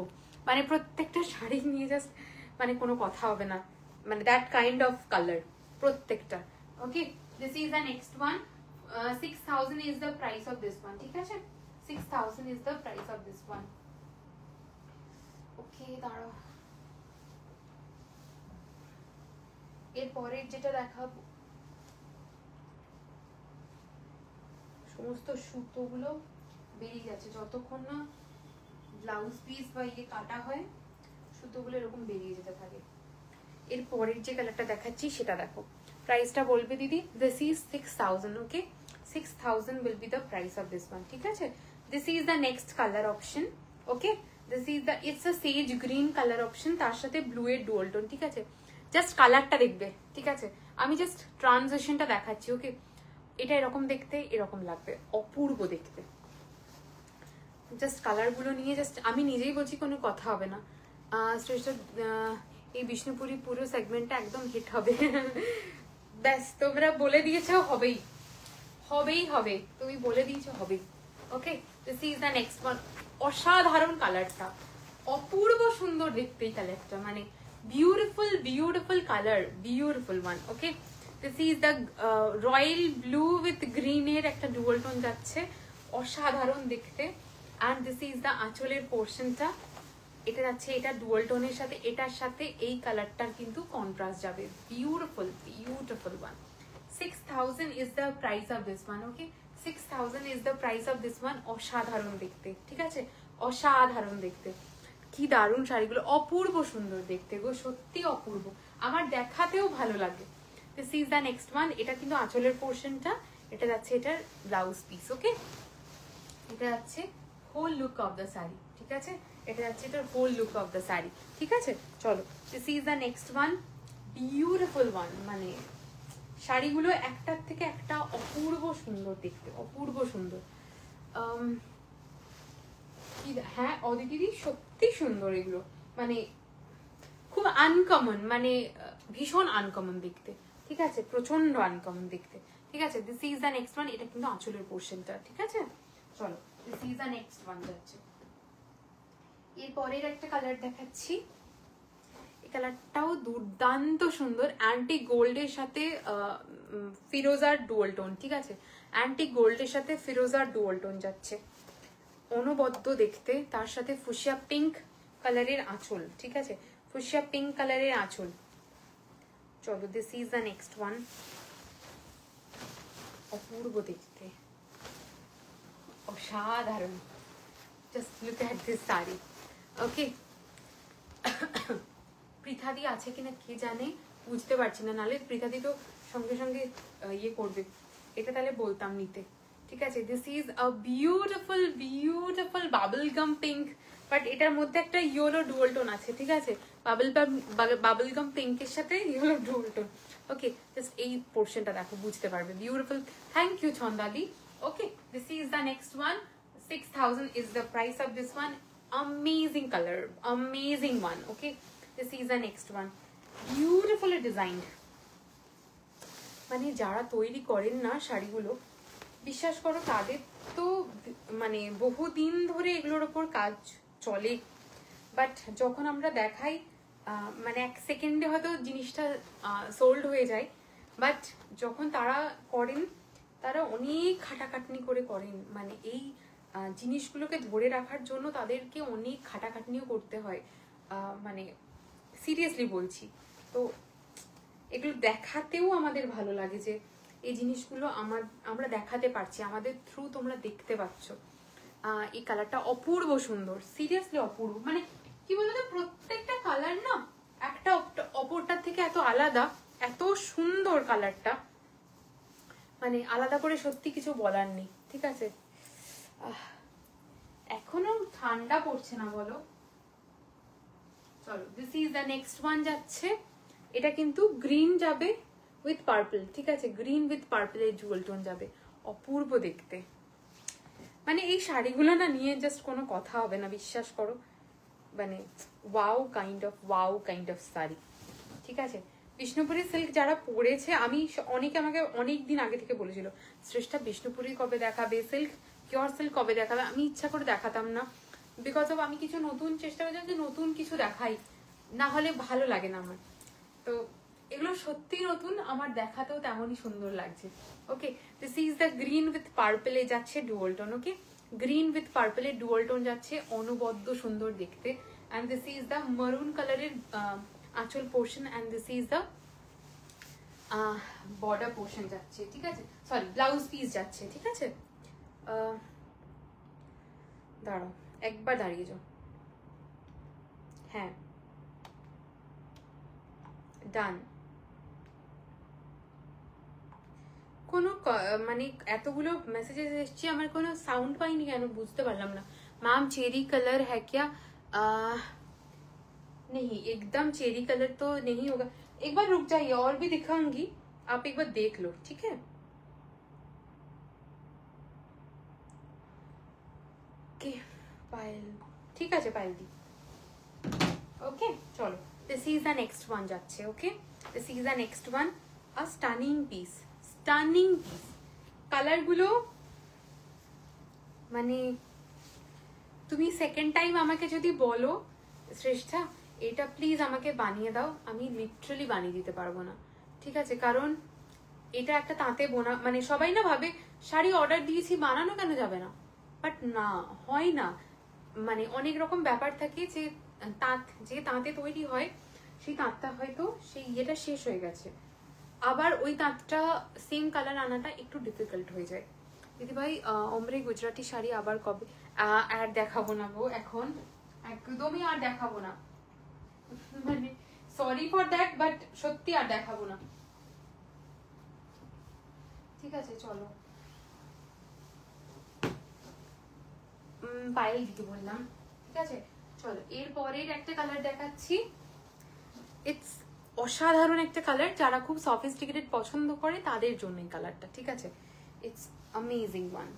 মানে প্রত্যেকটা শাড়ি নিয়ে just মানে কোনো কথা হবে না, মানে দ্যাট কাইন্ড অফ কালার প্রত্যেকটা। ওকে, this is the next one. 6000 is the price of this one, ঠিক আছে। 6000 is the price of this one. ওকে, দাঁড়াও, এরপরে যেটা দেখাবো, সমস্ত সুতোগুলো বেরিয়ে যাচ্ছে যতক্ষণ না ব্লাউজ পিস বা ইয়ে কাটা হয়, সুতোগুলো এরকম বেরিয়ে যেতে থাকে। এরপরের যে কালারটা দেখাচ্ছি সেটা দেখো, প্রাইসটা বলবে দিদি। This is 6000। Okay, 6000 will be the price of this one, ঠিক আছে। This is the next colour option. Okay, this is the, it's a Sage green colour option, তার সাথে ব্লু এর ডুয়াল টোন, ঠিক আছে। জাস্ট কালারটা দেখবে, ঠিক আছে, আমি জাস্ট ট্রানজিশনটা দেখাচ্ছি। ওকে, এটা এরকম দেখতে, এরকম লাগবে, অপূর্ব দেখতে। জাস্ট কালারগুলো নিয়ে জাস্ট আমি নিজেই বলছি, কোনো কথা হবে না। শ্রেষ্ঠ, এই বিষ্ণুপুরি পুরো সেগমেন্টটা একদম হিট হবে। ব্যাস, তোমরা বলে দিয়েছো হবেই, হবেই হবে, তুমি বলে দিয়েছো হবেই। Okay, this is the next one. অসাধারণ কালারটা, অপূর্ব সুন্দর দেখতে এই কালারটা, মানে beautiful beautiful colour, beautiful one. Okay, this is the royal blue with green এর একটা ডুয়াল টোন যাচ্ছে, অসাধারণ দেখতে। অ্যান্ড দিস ইজ দ্য আঁচলের পোর্শনটা, এটা যাচ্ছে, এটা ডুয়াল টোনের সাথে, এটার সাথে এই কালারটার কিন্তু কন্ট্রাস্ট যাবে, beautiful beautiful one. 6000 is the price of this one. Okay, 6000 is the price of this one. অসাধারণ দেখতে, ঠিক আছে, অসাধারণ দেখতে। কি দারুণ শাড়িগুলো, অপূর্ব সুন্দর দেখতে গো, সত্যি অপূর্ব, আমার দেখাতেও ভালো লাগে। This is the next one. এটা কিন্তু আঁচলের পোর্শনটা, এটা যাচ্ছে এটার ব্লাউজ পিস। ওকে, এটা যাচ্ছে whole look of the sari, ঠিক আছে, এটা যাচ্ছে এটার whole look of the sari, ঠিক আছে। চলো, this is the next one, beautiful one, মানে শাড়িগুলো একটার থেকে একটা অপূর্ব সুন্দর দেখতে, অপূর্ব সুন্দর। হ্যাঁ অদিতিদি, সত্যি সুন্দর এগুলো, মানে খুব আনকমন, মানে ভীষণ আনকমন দেখতে, ঠিক আছে, প্রচন্ড আনকমন দেখতে, ঠিক আছে। This is the next one, এটা কিন্তু আঁচলের পোর্শনটা, ঠিক আছে। চলো, this is the next one যাচ্ছে। এরপরের একটা কালার দেখাচ্ছি, এই কালারটাও দুর্দান্ত সুন্দর, অ্যান্টি গোল্ডের সাথে ফিরোজার ডুয়াল টোন, ঠিক আছে, অ্যান্টি গোল্ডের সাথে ফিরোজার ডুয়াল টোন যাচ্ছে, অনবদ্য দেখতে। তার সাথে ফুশিয়া পিঙ্ক কালারের আঁচল, ঠিক আছে, ফুসিয়া পিঙ্ক কালারের আঁচল। চলো, this is the next one. অপূর্ব দেখতে, অসাধারণ। Just look at this sari. Okay, পৃথাদি আছে কিনা কে জানে, বুঝতে পারছি না, নাহলে পৃথাদি তো সঙ্গে সঙ্গে ইয়ে করবে, এটা তাহলে বলতাম নিতে, ঠিক আছে। This is a beautiful beautiful bubble gum pink, but এটার মধ্যে একটা ইয়েলো ডুয়াল টোন আছে, ঠিক আছে, বাবল গাম পিঙ্কের সাথে yellow dual tone. Okay, just এই পোর্শনটা দেখো, বুঝতে পারবে। বিউটিফুল, থ্যাংক ইউ ছন্দাদি। Okay, this is the next one. 6000 is the price of this one. Amazing color, amazing one. Okay, this is the next one. Beautifully designed. মানে যারা তৈরি করেন না শাড়িগুলো, বিশ্বাস করো তাদের তো মানে বহুদিন ধরে এগুলোর ওপর কাজ চলে, বাট যখন আমরা দেখাই মানে এক সেকেন্ডে হয়তো জিনিসটা সোল্ড হয়ে যায়, বাট যখন তারা করেন তারা অনেক খাটাখাটনি করে করেন, মানে এই জিনিসগুলোকে ধরে রাখার জন্য তাদেরকে অনেক খাটাখাটনিও করতে হয়, মানে সিরিয়াসলি বলছি। তো এগুলো দেখাতেও আমাদের ভালো লাগে যে এই জিনিসগুলো আমরা দেখাতে পারছি, আমাদের থ্রু তোমরা দেখতে পাচ্ছ। এই কালারটা অপূর্ব সুন্দর, সিরিয়াসলি অপূর্ব। মানে কি বলতো, প্রত্যেকটা কালার না একটা অপরটার থেকে এত আলাদা, এত সুন্দর কালারটা, মানে আলাদা করে সত্যি কিছু বলার নেই, ঠিক আছে। এখনো ঠান্ডা পড়ছে না বলো। চলো, this is the next one যাচ্ছে। এটা কিন্তু গ্রিন যাবে উইথ পার্পল, ঠিক আছে, গ্রিন উইথ পার্পলের জুয়েল টোন যাবে, অপূর্ব দেখতে। মানে এই শাড়িগুলো না নিয়ে জাস্ট কোনো কথা হবে না, বিশ্বাস করো, মানে ওয়াও কাইন্ড অফ শাড়ি, ঠিক আছে। বিষ্ণুপুরি সিল্ক যারা পরেছে, অনেকে আমাকে অনেক দিন আগে থেকে বলেছিল, শ্রেষ্ঠা বিষ্ণুপুরি কবে দেখাবে, সিল্ক পিওর সিল্ক কবে দেখাবে। আমি ইচ্ছা করে দেখাতাম না, বিকজ অফ আমি কিছু নতুন চেষ্টা করছিলাম যে নতুন কিছু দেখাই, না হলে ভালো লাগে না আমার। তো এগুলো সত্যি নতুন, আমার দেখাতেও তেমনই সুন্দর লাগছে। Okay, this is the green with পার্পলে যাচ্ছে dual tone. Okay, green with পার্পলে ডুয়াল টোন যাচ্ছে, অনবদ্য সুন্দর দেখতে। অ্যান্ড দিস ইজ দ্য মারুন কালারের আঁচল portion, and this is the border portion যাচ্ছে, ঠিক আছে, সরি ব্লাউজ পিস যাচ্ছে, ঠিক আছে। দাঁড়াও, একবার দাঁড়িয়ে যাও। হ্যাঁ, ডান। কোনো মানে এতগুলো মেসেজেস এসছে, আমার কোনো সাউন্ড পাইনি কেন বুঝতে পারলাম না। मैम चेरी कलर है क्या? नहीं, एकदम चेरी कलर तो नहीं होगा। एक बार रुक जाइए, और भी दिखाऊंगी, आप एक बार देख लो, ठीक है। ओके पायल, ठीक আছে পায়েল দি। ওকে, চলো, this is the next one যাচ্ছে। Okay, this is the next one, a stunning piece, stunning piece. কালারগুলো মানে তুমি সেকেন্ড টাইম আমাকে যদি বলো শ্রেষ্ঠা এটা প্লিজ আমাকে বানিয়ে দাও, আমি লিটারালি বানিয়ে দিতে পারবো না, ঠিক আছে। কারণ এটা একটা তাঁতে বোনা, মানে সবাই না ভাবে শাড়ি অর্ডার দিয়েছি বানানো কেন যাবে না, বাট না, হয় না। মানে অনেক রকম ব্যাপার থাকে যে তাঁতে তৈরি হয়, সেই তাঁতটা হয়তো সেই ইয়েটা শেষ হয়ে গেছে, আবার ওই তাঁতটা সেম কালার আনাটা একটু ডিফিকাল্ট হয়ে যায়। দিদিভাই ওমরে গুজরাটি শাড়ি আবার কবে? আর দেখাবো না গো, এখন একদমই আর দেখাবো না, মানে সরি ফর দ্যাট, বাট সত্যি আর দেখাবো না, ঠিক আছে। চলো, পায়েল দিতে বললাম, ঠিক আছে। চলো, এরপরের একটা কালার দেখাচ্ছি। ইটস অসাধারণ একটা কালার, যারা খুব সফিস্টিকেটেড পছন্দ করে তাদের জন্য এই কালারটা, ঠিক আছে। It's amazing one.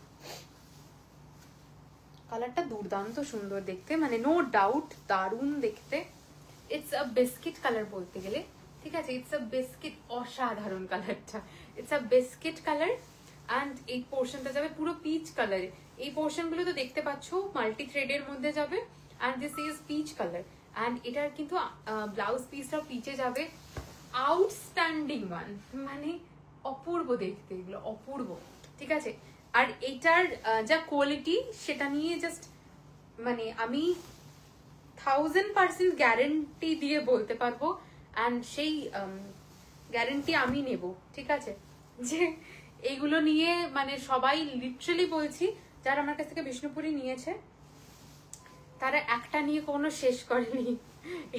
কালারটা দুর্দান্ত সুন্দর দেখতে, মানে নো ডাউট দারুণ দেখতে। ইটস আ বিস্কিট কালার বলতে গেলে, ঠিক আছে, ইটস আ বিস্কিট, অসাধারণ কালারটা, it's a biscuit colour. And এই পোর্শনটা যাবে পুরো পিচ কালারে, এই পোর্শন গুলো তো দেখতে পাচ্ছ মাল্টি থ্রেডের মধ্যে যাবে, and this is peach colour. And এটার কিন্তু ব্লাউজ পিসটা পিচে যাবে, আউটস্ট্যান্ডিং ওয়ান, মানে অপূর্ব দেখতে, এগুলো অপূর্ব, ঠিক আছে। আর এটার যা কোয়ালিটি সেটা নিয়ে জাস্ট মানে আমি 1000% গ্যারেন্টি দিয়ে বলতে পারবো, অ্যান্ড সেই গ্যারেন্টি আমি নেব, ঠিক আছে, যে এইগুলো নিয়ে মানে সবাই লিটারালি বলছি যারা আমার কাছ থেকে বিষ্ণুপুরি নিয়েছে তারা একটা নিয়ে কোনো শেষ করেনি,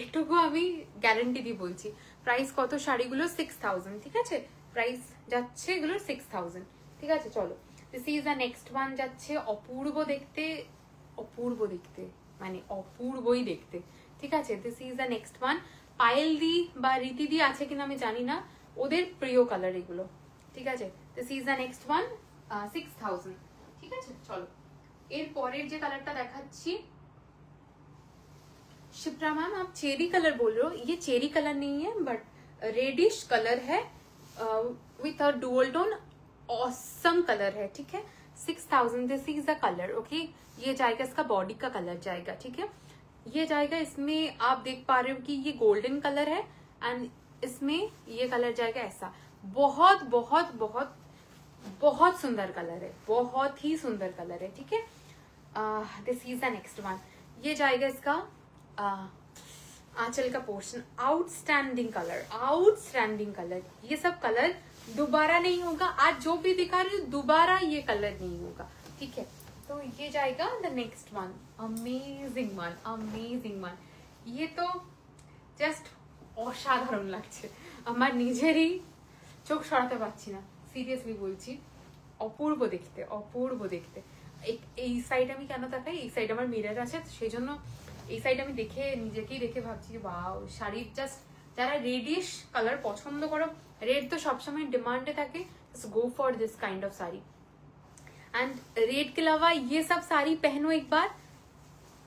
এটুকু আমি গ্যারেন্টি দিয়ে বলছি। প্রাইস কত শাড়িগুলো? 6000, ঠিক আছে, প্রাইস যাচ্ছে এগুলোর 6000, ঠিক আছে। চলো, this is the next one যাচ্ছে, অপূর্ব দেখতে, অপূর্ব দেখতে মানে অপূর্বই দেখতে, ঠিক আছে। This is the next one, Payel di বা রীতি দি আছে কিনা আমি জানি না, ওদের প্রিয় কালার এগুলো, ঠিক আছে। This is the next one, 6000, ঠিক আছে। চলো, এর পরের যে কালারটা দেখাচ্ছি, शिप्रा मैम आप चेरी कलर बोल रहे हो, ये चेरी कलर नहीं है बट रेडिश कलर है with a dual tone, awesome colour है, ठीक है। 6000, this is the colour, okay. ये जाएगा, इसका बॉडी का कलर जाएगा, ठीक है। ये जाएगा, इसमें आप देख पा रहे हो कि ये गोल्डन कलर है एंड इसमें ये कलर जाएगा ऐसा, बहुत बहुत बहुत बहुत सुंदर कलर है, बहुत ही सुंदर कलर है, ठीक है। This is the next one, ये जाएगा इसका आंचल का portion, outstanding colour, outstanding colour. ये सब कलर दोबारा नहीं होगा, आज जो भी दिखा रही हूँ दोबारा ये कलर नहीं होगा, ठीक है। तो ये जाएगा the next one, amazing one, amazing one. ये तो जस्ट অসাধারণ লাগছে, আমার নিজেরই চোখ সরাতে পারছি না, সিরিয়াসলি বলছি, অপূর্ব দেখতে, অপূর্ব দেখতে। এই সাইড আমি কেন তাকাই, এই সাইড আমার মিরর আছে, সেই জন্য এই সাইড আমি দেখে নিজেকেই দেখে ভাবছি ওয়াও, শাড়ির জাস্ট যারা রেডিশ কালার পছন্দ করো, রেড তো সবসময় ডিমান্ডে থাকে, go for this kind of sari and red के अलावा ये सब साड़ी पहनो एक बार,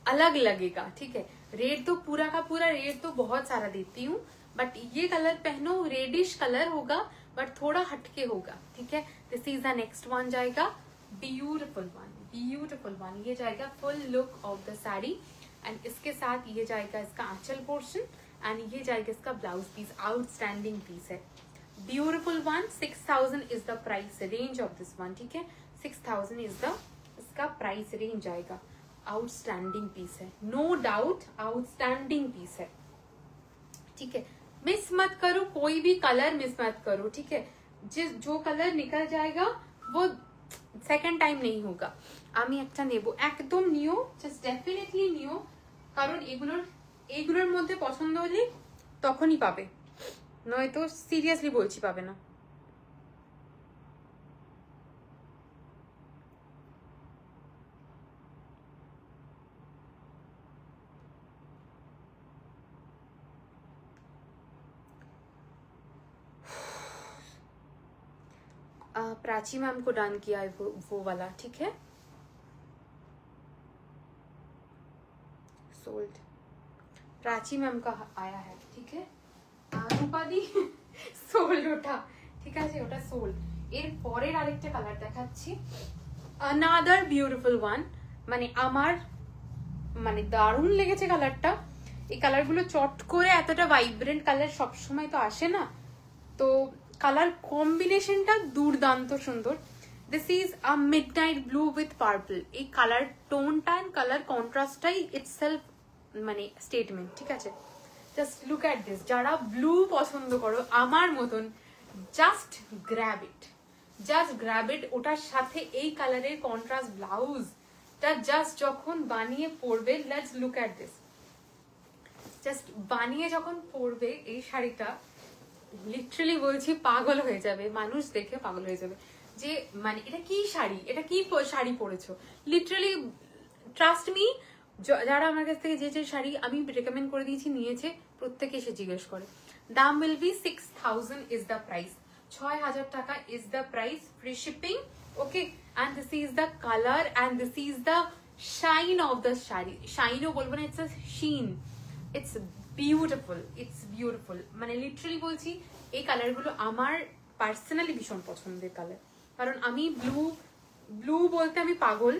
अलग लगेगा, ठीक है। रेड तो पूरा का पूरा रेड तो बहुत सारा देती हूँ, बट ये कलर पहनो, रेडिश कलर होगा बट थोड़ा हटके होगा, ठीक है। This is the next one जाएगा, ब्यूटिफुल वन, ब्यूटिफुल वन। ये जाएगा full look of the sari and इसके साथ ये जाएगा इसका आंचल पोर्शन एंड ये जाएगा इसका ब्लाउज पीस, आउटस्टैंडिंग पीस है, beautiful one. 6000 is the price range of this one, ठीक है। 6000 इज द इसका प्राइस रेंज आएगा, आउटस्टैंडिंग पीस है, नो डाउट आउटस्टैंडिंग पीस है, ठीक है। मिस मत करो, कोई भी कलर मिस मत करो, ठीक है। जो कलर निकल जाएगा वो সেকেন্ড টাইম নেই হোগা। আমি একটা নেব, একদম নিও, জাস্ট ডেফিনেটলি নিও, কারণ এগুলোর মধ্যে পছন্দ হলে তখনই পাবে, নয়তো সিরিয়াসলি বলছি পাবে না। प्राची मैम को डन किया है वो वाला, ठीक है, सोल्ड, प्राची मैम का आया है, ठीक है। रूपा दी सोल्ड ওটা, ঠিক আছে, ওটা সোল্ড। এর পরের আরেকটা কালার দেখাচ্ছি, अनदर বিউটিফুল ওয়ান, মানে আমার মানে দারুণ লেগেছে কালারটা। এই কালারগুলো চট করে এতটা ভাইব্রেন্ট কালার সবসময় তো আসে না, তো কালার কম্বিনেশনটা দুর্দান্ত সুন্দর। This is a midnight blue with purple, এই কালার টোনটা এন্ড কালার কন্ট্রাস্টটাই ইটসেলফ মানে স্টেটমেন্ট, ঠিক আছে। জাস্ট লুক অ্যাট দিস, যারা ব্লু পছন্দ করো আমার মতন, জাস্ট গ্র্যাব ইট, জাস্ট গ্র্যাব ইট। ওটার সাথে এই কালারের কন্ট্রাস্ট ব্লাউজটা জাস্ট যখন বানিয়ে পরবে, let's look at this, just বানিয়ে যখন পরবে এই শাড়িটা, লিটারালি বলছি পাগল হয়ে যাবে, মানুষ দেখে পাগল হয়ে যাবে যে মানে এটা কি শাড়ি, এটা কি শাড়ি পরেছো। লিটারালি ট্রাস্ট মি, যারা আমার কাছ থেকে যে শাড়ি আমি রেকমেন্ড করে দিয়েছি নিয়েছে, প্রত্যেকে এসে জিজ্ঞেস করে। দাম will be 6000 is the price, 6000 টাকা is the price, free shipping, okay. And this is the colour and this is the shine of the sari, শাইনও বলবো না, it's a sheen, it's beautiful, it's beautiful. মানে লিটারালি বলছি এই কালারগুলো আমার personally ভীষণ পছন্দের কালার, কারণ আমি ব্লু বলতে আমি পাগল,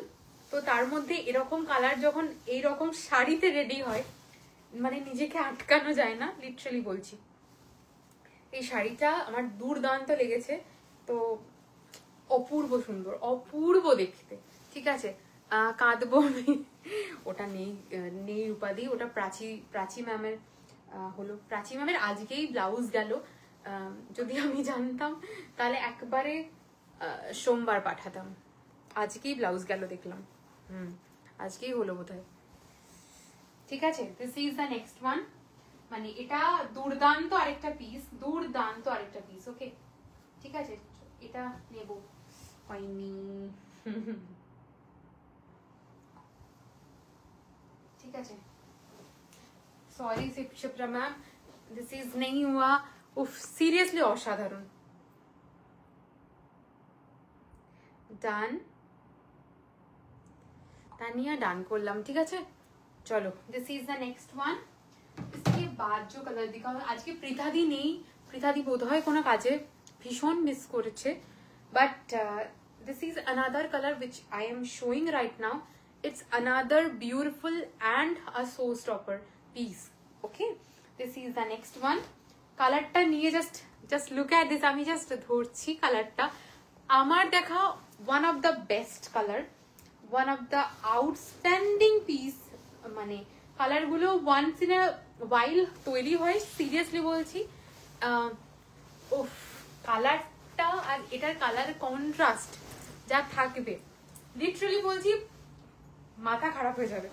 তো তার মধ্যে এরকম কালার যখন এইরকম শাড়িতে রেডি হয়, মানে নিজেকে আটকানো যায় না, লিটারালি বলছি। এই শাড়িটা আমার দুর্দান্ত লেগেছে, তো অপূর্ব সুন্দর, অপূর্ব দেখতে, ঠিক আছে। কাঁদবো আমি, ওটা নেই নেই উপাধি, ওটা প্রাচী ম্যামের হলো। প্রাচী ম্যামের আজকেই ব্লাউজ গেল, যদি আমি জানতাম তাহলে একবারে সোমবার পাঠাতাম, আজকেই ব্লাউজ গেল দেখলাম, আজকেই হলো বোধহয়। ঠিক আছে, this is the next one, মানে এটা দুর্দান্ত আরেকটা পিস, দুর্দান্ত আরেকটা পিস। ওকে ঠিক আছে, এটা নেব হয়নি। ঠিক আছে, sorry Shipra ma'am, this is নেই হুয়া। উফ, সিরিয়াসলি অসাধারণ। ডান তানিয়া, ডান করলাম। ঠিক আছে চলো, this is the next one. इसके बाद जो कलर दिखा, আজকে পৃথাদি নেই, পৃথাদি বোধহয় কোনো কাজে ভীষণ মিস করেছে, but this is another color which I am showing right now. It's another beautiful and a show stopper piece. Okay, this is the next one. কালারটা নিয়ে just look at this, আমি জাস্ট ধরছি কালারটা, আমার দেখা one of the best color, one of the outstanding piece, মানে কালারগুলো once in a ওয়াইল তৈরি হয়, সিরিয়াসলি বলছি। উফ, কালারটা আর এটার কালার কন্ট্রাস্ট যা থাকবে, লিটারালি বলছি মাথা খারাপ হয়ে যাবে।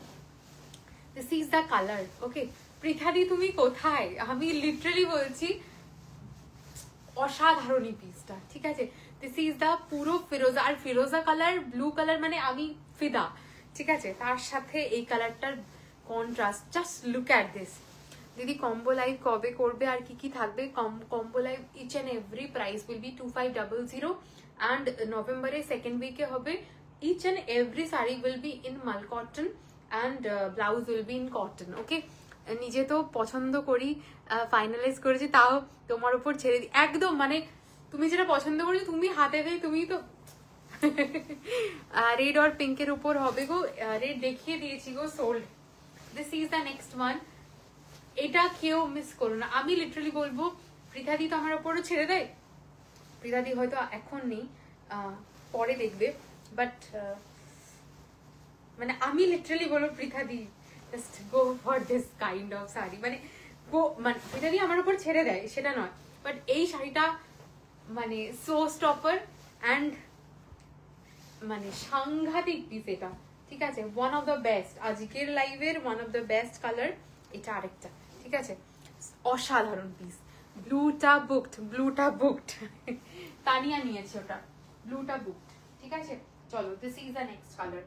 This is the colour. Okay পৃথাদি তুমি কোথায়, আমি লিটারালি বলছি অসাধারণ এই পিসটা। ঠিক আছে, দিস ইজ দ্য পুরো ফিরোজা, আর ফিরোজা কালার ব্লু কালার মানে আমি ফিদা। ঠিক আছে, তার সাথে এই কালারটার contrast, just look at this. দিদি কম্বো লাইভ কবে করবে আর কি কি থাকবে? Combo live each and every price will be 2500 and নভেম্বরের সেকেন্ড উইকে হবে। Each and every sari will be in mul cotton and blouse will be in cotton. Okay, নিজে তো পছন্দ করি, ফাইনালাইজ করেছি, তাও তোমার উপর ছেড়ে দিই একদম, মানে তুমি যেটা পছন্দ করেছো তুমি হাতে পেয়ে তুমি তো রেড আর পিঙ্কের উপর হবে গো, রেড দেখিয়ে দিয়েছি গো, sold. This is the next one, এটা কেউ মিস করো না। আমি লিটারালি বলবো পৃথাদি তো আমার ওপরও ছেড়ে দেয়, পৃথাদি হয়তো এখন নেই, পরে দেখবে, বাট মানে আমি লিটারালি বলবো পৃথাদি just go for this kind of sari, মানে গো, মানে পৃথাদি আমার ওপর ছেড়ে দেয় সেটা নয়, বাট এই শাড়িটা মানে শো স্টপার অ্যান্ড মানে সাংঘাতিক পিস এটা। ঠিক আছে, ওয়ান অফ দ্য বেস্ট, আজকের লাইভের one of the best colour এটা আরেকটা। ঠিক আছে, অসাধারণ পিস। ব্লুটা বুকড, ব্লুটা বুকড, তানিয়া নিয়েছে ওটা, ব্লুটা বুকড। ঠিক আছে চলো, this is the next colour.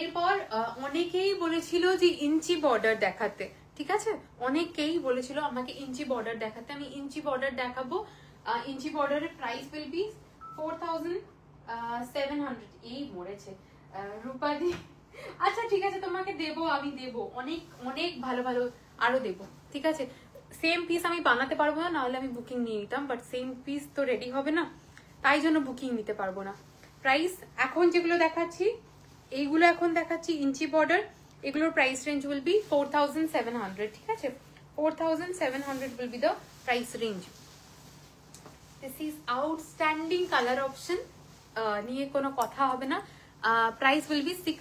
এরপর অনেকেই বলেছিল যে ইঞ্চি বর্ডার দেখাতে। ঠিক আছে, অনেকেই বলেছিল আমাকে ইঞ্চি বর্ডার দেখাতে, আমি ইঞ্চি বর্ডার দেখাবো। ইঞ্চি বর্ডারের প্রাইস উইল বি 4700। এই মরেছে রূপাদি। আচ্ছা ঠিক আছে, তোমাকে দেবো, আমি দেবো, অনেক অনেক ভালো ভালো আরো দেবো। ঠিক আছে, সেম পিস আমি বানাতে পারবো না, নাহলে আমি বুকিং নিয়ে নিতাম, বাট সেম পিস তো রেডি হবে না, তাই জন্য বুকিং নিতে পারবো না। প্রাইস এখন যেগুলো দেখাচ্ছি, এইগুলো এখন দেখাচ্ছি ইঞ্চি বর্ডার, এগুলোর প্রাইস রেঞ্জ উইল বি 4700। ঠিক আছে, 4700 will be the price range. This is outstanding colour option, নিয়ে কোনো কথা হবে না। প্রাইস উইল বি 6,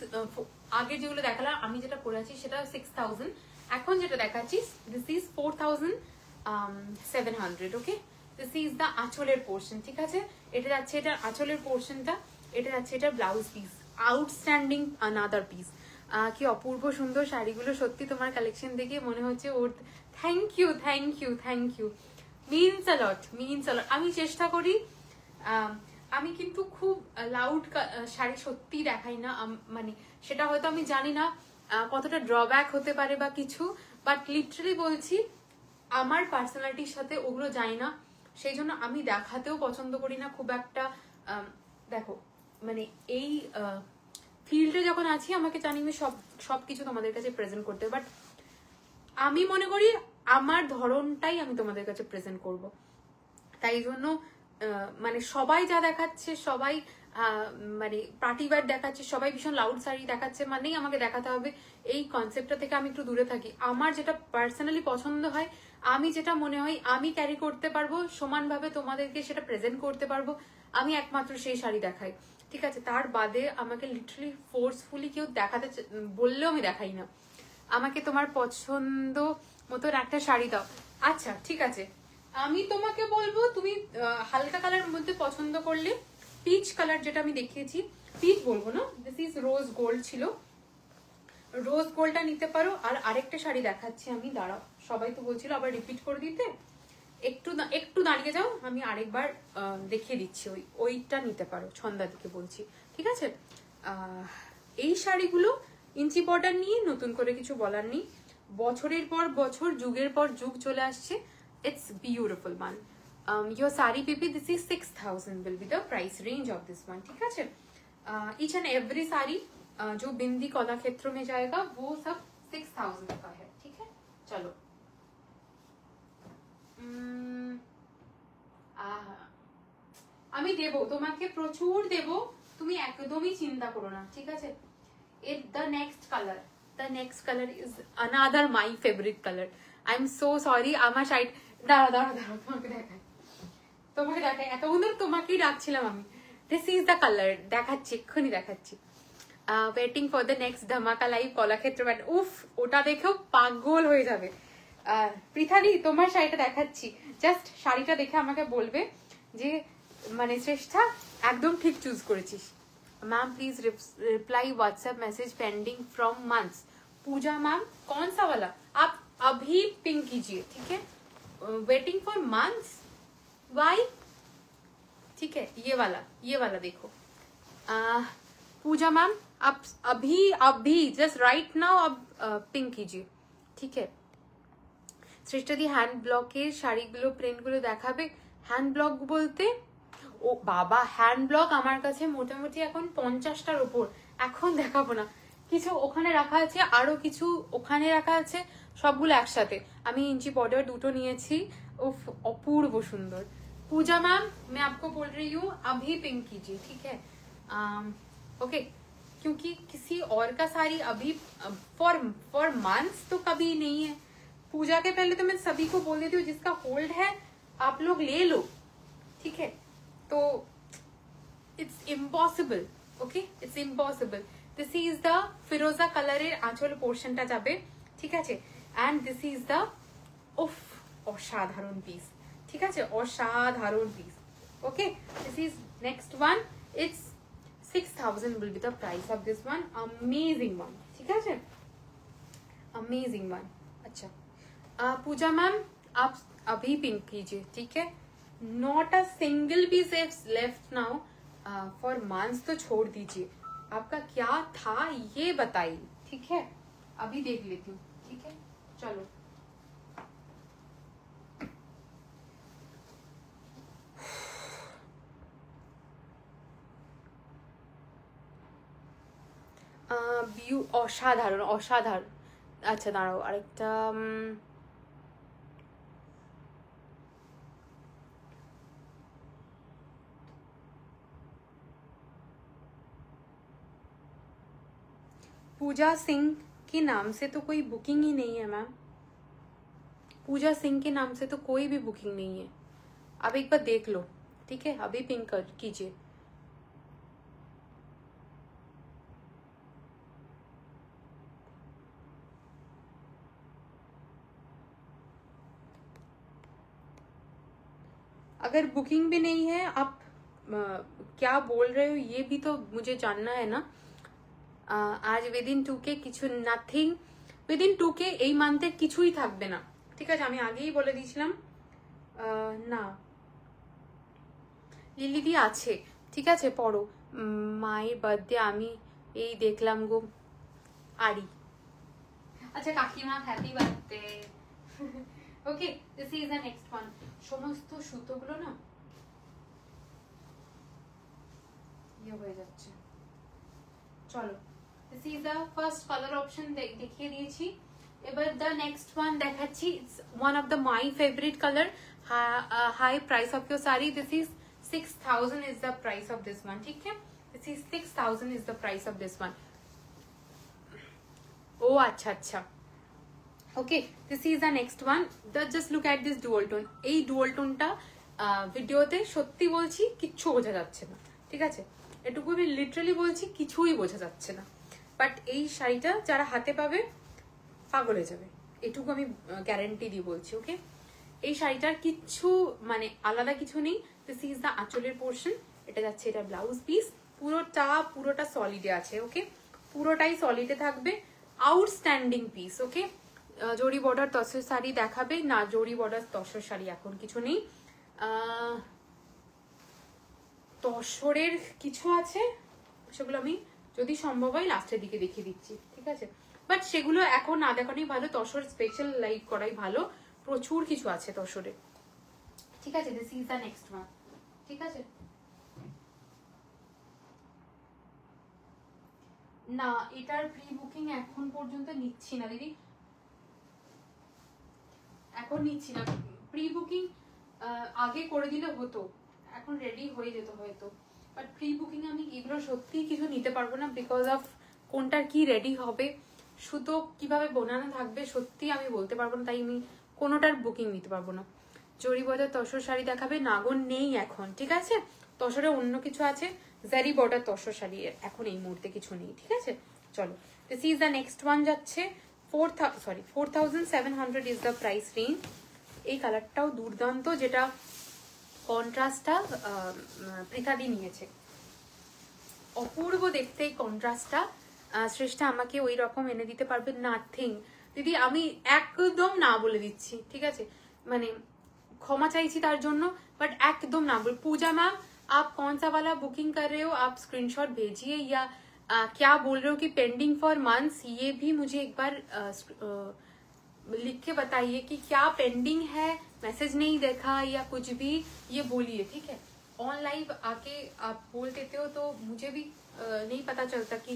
আগে যেগুলো দেখালাম আমি যেটা পরে আছি সেটা 6000, এখন যেটা দেখাচ্ছি this is 4700। Okay, this is the আঁচলের পোর্শন। ঠিক আছে, এটা যাচ্ছে এটা আঁচলের পোর্শনটা, এটা যাচ্ছে এটা blouse piece. Outstanding another piece. কি অপূর্ব সুন্দর শাড়িগুলো, সত্যি তোমার কালেকশন দেখে মনে হচ্ছে ওর। Thank you thank you thank you, means a lot, means a lot. আমি চেষ্টা করি, আমি কিন্তু খুব লাউড শাড়ি সত্যি দেখাই না, মানে সেটা হয়তো আমি জানি না কতটা ড্রব্যাক হতে পারে বা কিছু, বাট লিটারালি বলছি আমার পার্সোনালিটির সাথে ওগুলো যায় না, সেই জন্য আমি দেখাতেও পছন্দ করি না খুব একটা। দেখো মানে এই ফিল্ডে যখন আছি আমাকে জানি আমি সবকিছু তোমাদের কাছে প্রেজেন্ট করতে, বাট আমি মনে করি আমার ধরনটাই আমি তোমাদের কাছে প্রেজেন্ট করব, তাই জন্য মানে সবাই যা দেখাচ্ছে, সবাই মানে পার্টি ওয়্যার দেখাচ্ছে, সবাই ভীষণ লাউড শাড়ি দেখাচ্ছে, মানেই আমাকে দেখাতে হবে, এই কনসেপ্টটা থেকে আমি একটু দূরে থাকি। আমার যেটা পার্সোনালি পছন্দ হয় আমি যেটা মনে হয় আমি ক্যারি করতে পারবো সমানভাবে তোমাদেরকে সেটা প্রেজেন্ট করতে পারবো, আমি একমাত্র সেই শাড়ি দেখাই, ঠিক আছে? তার বাদে আমাকে লিটারালি ফোর্সফুলি কেউ দেখাতে বললেও আমি দেখাই না। আমাকে তোমার পছন্দ মতন একটা শাড়ি দাও, আচ্ছা ঠিক আছে, আমি তোমাকে বলবো তুমি হালকা কালার মধ্যে পছন্দ করলে পিচ কালার যেটা আমি দেখিয়েছি, পিচ বলবো না, দিস ইজ রোজ গোল্ড ছিল, রোজ গোল্ডটা নিতে পারো। আর আরেকটা শাড়ি দেখাচ্ছি আমি, দাঁড়াও, সবাই তো বলছিল আবার রিপিট করে দিতে, একটু দাঁড়িয়ে যাও, আমি আরেকবার দেখিয়ে দিচ্ছি, ওইটা নিতে পারো, ছন্দা দিকে বলছি, ঠিক আছে? এই শাড়িগুলো ইঞ্চি বর্ডার নিয়ে নতুন করে কিছু বলার নেই, বছরের পর বছর যুগের পর যুগ চলে আসছে, it's beautiful one. Your sari PP this is 6000 will be the price range of this one, ठीक है? ईच एंड एवरी साड़ी जो बिंदी कला क्षेत्र में जाएगा वो सब 6000 का है, ठीक है? चलो আমি দেব তোমাকে, প্রচুর দেব, তুমি একদমই চিন্তা করো না, ঠিক আছে? the next color is another my favorite color. I'm so sorry, আমার সাইড দাঁড়াও তোমাকে দেখাই, এতক্ষণ তোমাকেই ডাকছিলাম আমি। দিস ইজ দ্য কালার, দেখাচ্ছি, এক্ষুনি দেখাচ্ছি। ওয়েটিং ফর দ্য নেক্সট ধামাকা লাইভ কলাক্ষেত্র ব্যান্ড, উফ ওটা দেখেও পাগল হয়ে যাবে। পৃথালি তোমার শাড়িটা দেখাচ্ছি, জাস্ট শাড়িটা দেখে আমাকে বলবে যে মানে শ্রেষ্ঠা একদম ঠিক চুজ করেছিস। Ma'am please reply WhatsApp message pending from months. Puja ma'am कौन सा वाला, आप अभी पिंक कीजिए, ठीक है? Waiting for months, why? ठीक है, ये वाला देखो। पूजा मैम आप अभी जस्ट राइट नाउ आप पिंक कीजिए, ठीक है? শ্রেষ্ঠা দি হ্যান্ড ব্লকের শাড়িগুলো প্রিন্টগুলো দেখাবে। হ্যান্ড ব্লক বলতে ও বাবা, হ্যান্ড ব্লক আমার কাছে মোটামুটি এখন 50টার উপর, এখন দেখাবো না, কিছু ওখানে রাখা আছে, আরো কিছু ওখানে রাখা আছে, সবগুলো একসাথে। আমি ইঞ্চি বর্ডার দুটো নিয়েছি, উফ অপূর্ব সুন্দর। पूजा मैम मैं आपको बोल रही हूँ अभी पिंक कीजिए, ठीक है? ओके, क्योंकि किसी और का साड़ी अभी फॉर मंथ्स तो कभी नहीं है। पूजा के पहले तो मैं सभी को बोल देती हूँ जिसका होल्ड है आप लोग ले लो, ठीक है? तो it's impossible, okay, it's impossible. This is the फिरोजा कलर आंचल पोर्शनটা যাবে, ঠিক আছে? एंड दिस इज द उफ অসাধারণ পিস, ঠিক আছে? অসাধারণ piece, okay? This is next one, it's 6000 will be the price of this one, amazing one, ठीक है? Amazing one. अच्छा पूजा मैम आप अभी पिंक कीजिए, ठीक है? Not a single piece left now, for months तो छोड़ दीजिए, आपका क्या था ये बताइए, ठीक है? अभी देख लेती हूँ, ठीक है? चलो অসাধারণ অসাধারণ। আচ্ছা দাঁড়াও আরেকটা, पूजा सिंह के नाम से तो कोई बुकिंग ही नहीं है मैम, पूजा सिंह के नाम से तो कोई भी बुकिंग नहीं है, आप एक बार देख लो, ठीक है? अभी पिंक कीजिए। अगर बुकिंग भी नहीं है, आप क्या बोल रहे हो ये भी तो मुझे जानना है ना। आज विदिन 2K কিছু নাথিং, উইদিন 2K এই মান্থে কিছুই থাকবে না, ঠিক আছে? আমি আগেই বলে দিয়েছিলাম। না লিলিদি আছে, ঠিক আছে? পড়ো। মায়ের বার্থডে আমি এই দেখলাম গো, আরি। আচ্ছা কাকিমা happy birthday. Okay, this is the next one. সমস্ত সুতোগুলো না ইয়ে হয়ে যাচ্ছে, চলো। This is the first colour option দেখিয়ে দিয়েছি, এবার দ্য নেক্সট ওয়ান দেখাচ্ছি। It's one of the my favourite colour. High price of your sari, this is 6000 is the price of this one, ठीक है? This is 6000 is the price of this one. ओ अच्छा अच्छा, okay, this is the next one. Just look at this dual tone. এই dual টোনটা ভিডিওতে সত্যি বলছি কিচ্ছু বোঝা যাচ্ছে না, ঠিক আছে? এটুকু আমি লিটারালি বলছি, কিছুই বোঝা যাচ্ছে না। বাট এই শাড়িটা যারা হাতে পাবে পাগল হয়ে যাবে, এটুকু আমি গ্যারান্টি দিয়ে বলছি। ওকে, এই শাড়িটার কিচ্ছু মানে আলাদা কিছু নেই। দিস ইজ দ্য আঁচলের পোর্শন, এটা যাচ্ছে, এটা ব্লাউজ পিস। পুরোটা সলিডে আছে। ওকে, পুরোটাই সলিডে থাকবে। Outstanding piece. ওকে, জরি বর্ডার তসর শাড়ি দেখাবে না, জরি বর্ডার তসর শাড়ি এখন কিছু নেই। তসরের কিছু আছে, সেগুলো আমি যদি সম্ভব হয় লাস্টের দিকে দেখিয়ে দিচ্ছি, ঠিক আছে? বাট সেগুলো এখন না দেখানোই ভালো, তসর স্পেশাল লাইভ করাই ভালো। প্রচুর কিছু আছে তসরে, ঠিক আছে? This is the next one, ঠিক আছে? না, এটার প্রি বুকিং এখন পর্যন্ত নিচ্ছি না দিদি, এখন নিচ্ছি না। প্রি বুকিং আগে করে দিলে হতো, এখন রেডি হয়ে যেত হয়তো। বাট প্রি বুকিং আমি এগুলো সত্যি কিছু নিতে পারবো না, বিকজ অফ কোনটার কি রেডি হবে, সুতো কিভাবে বোনানো থাকবে, সত্যি আমি বলতে পারবো না, তাই আমি কোনোটার বুকিং নিতে পারবো না। জরি বর্ডার তসর শাড়ি দেখাবে, নাগর নেই এখন, ঠিক আছে? তসরে অন্য কিছু আছে, জারি বর্ডার তসর শাড়ি এখন এই মুহূর্তে কিছু নেই, ঠিক আছে? চলো, this is the next one যাচ্ছে। 4700 ইজ দ্য প্রাইস রেঞ্জ। এই কালারটাও দুর্দান্ত, যেটা কন্ট্রাস্টটা পৃথাদি নিয়েছে, অপূর্ব দেখতে এই কন্ট্রাস্টটা। শ্রেষ্ঠা আমাকে ওই রকম এনে দিতে পারবে? নাথিং দিদি, আমি একদম না বলে দিচ্ছি, ঠিক আছে? মানে ক্ষমা চাইছি তার জন্য, বাট একদম না বল। पूजा मैम आप कौन सा वाला बुकिंग कर रहे हो, आप स्क्रीनशॉट भेजिए, या क्या बोल रहे हो कि पेंडिंग फॉर मंथ्स, ये भी मुझे एक बार लिख के बताइए कि क्या पेंडिंग है, मैसेज नहीं देखा या कुछ भी, ये बोलिए, ठीक है? ऑनलाइन आके आप बोल देते हो तो मुझे भी नहीं पता चलता कि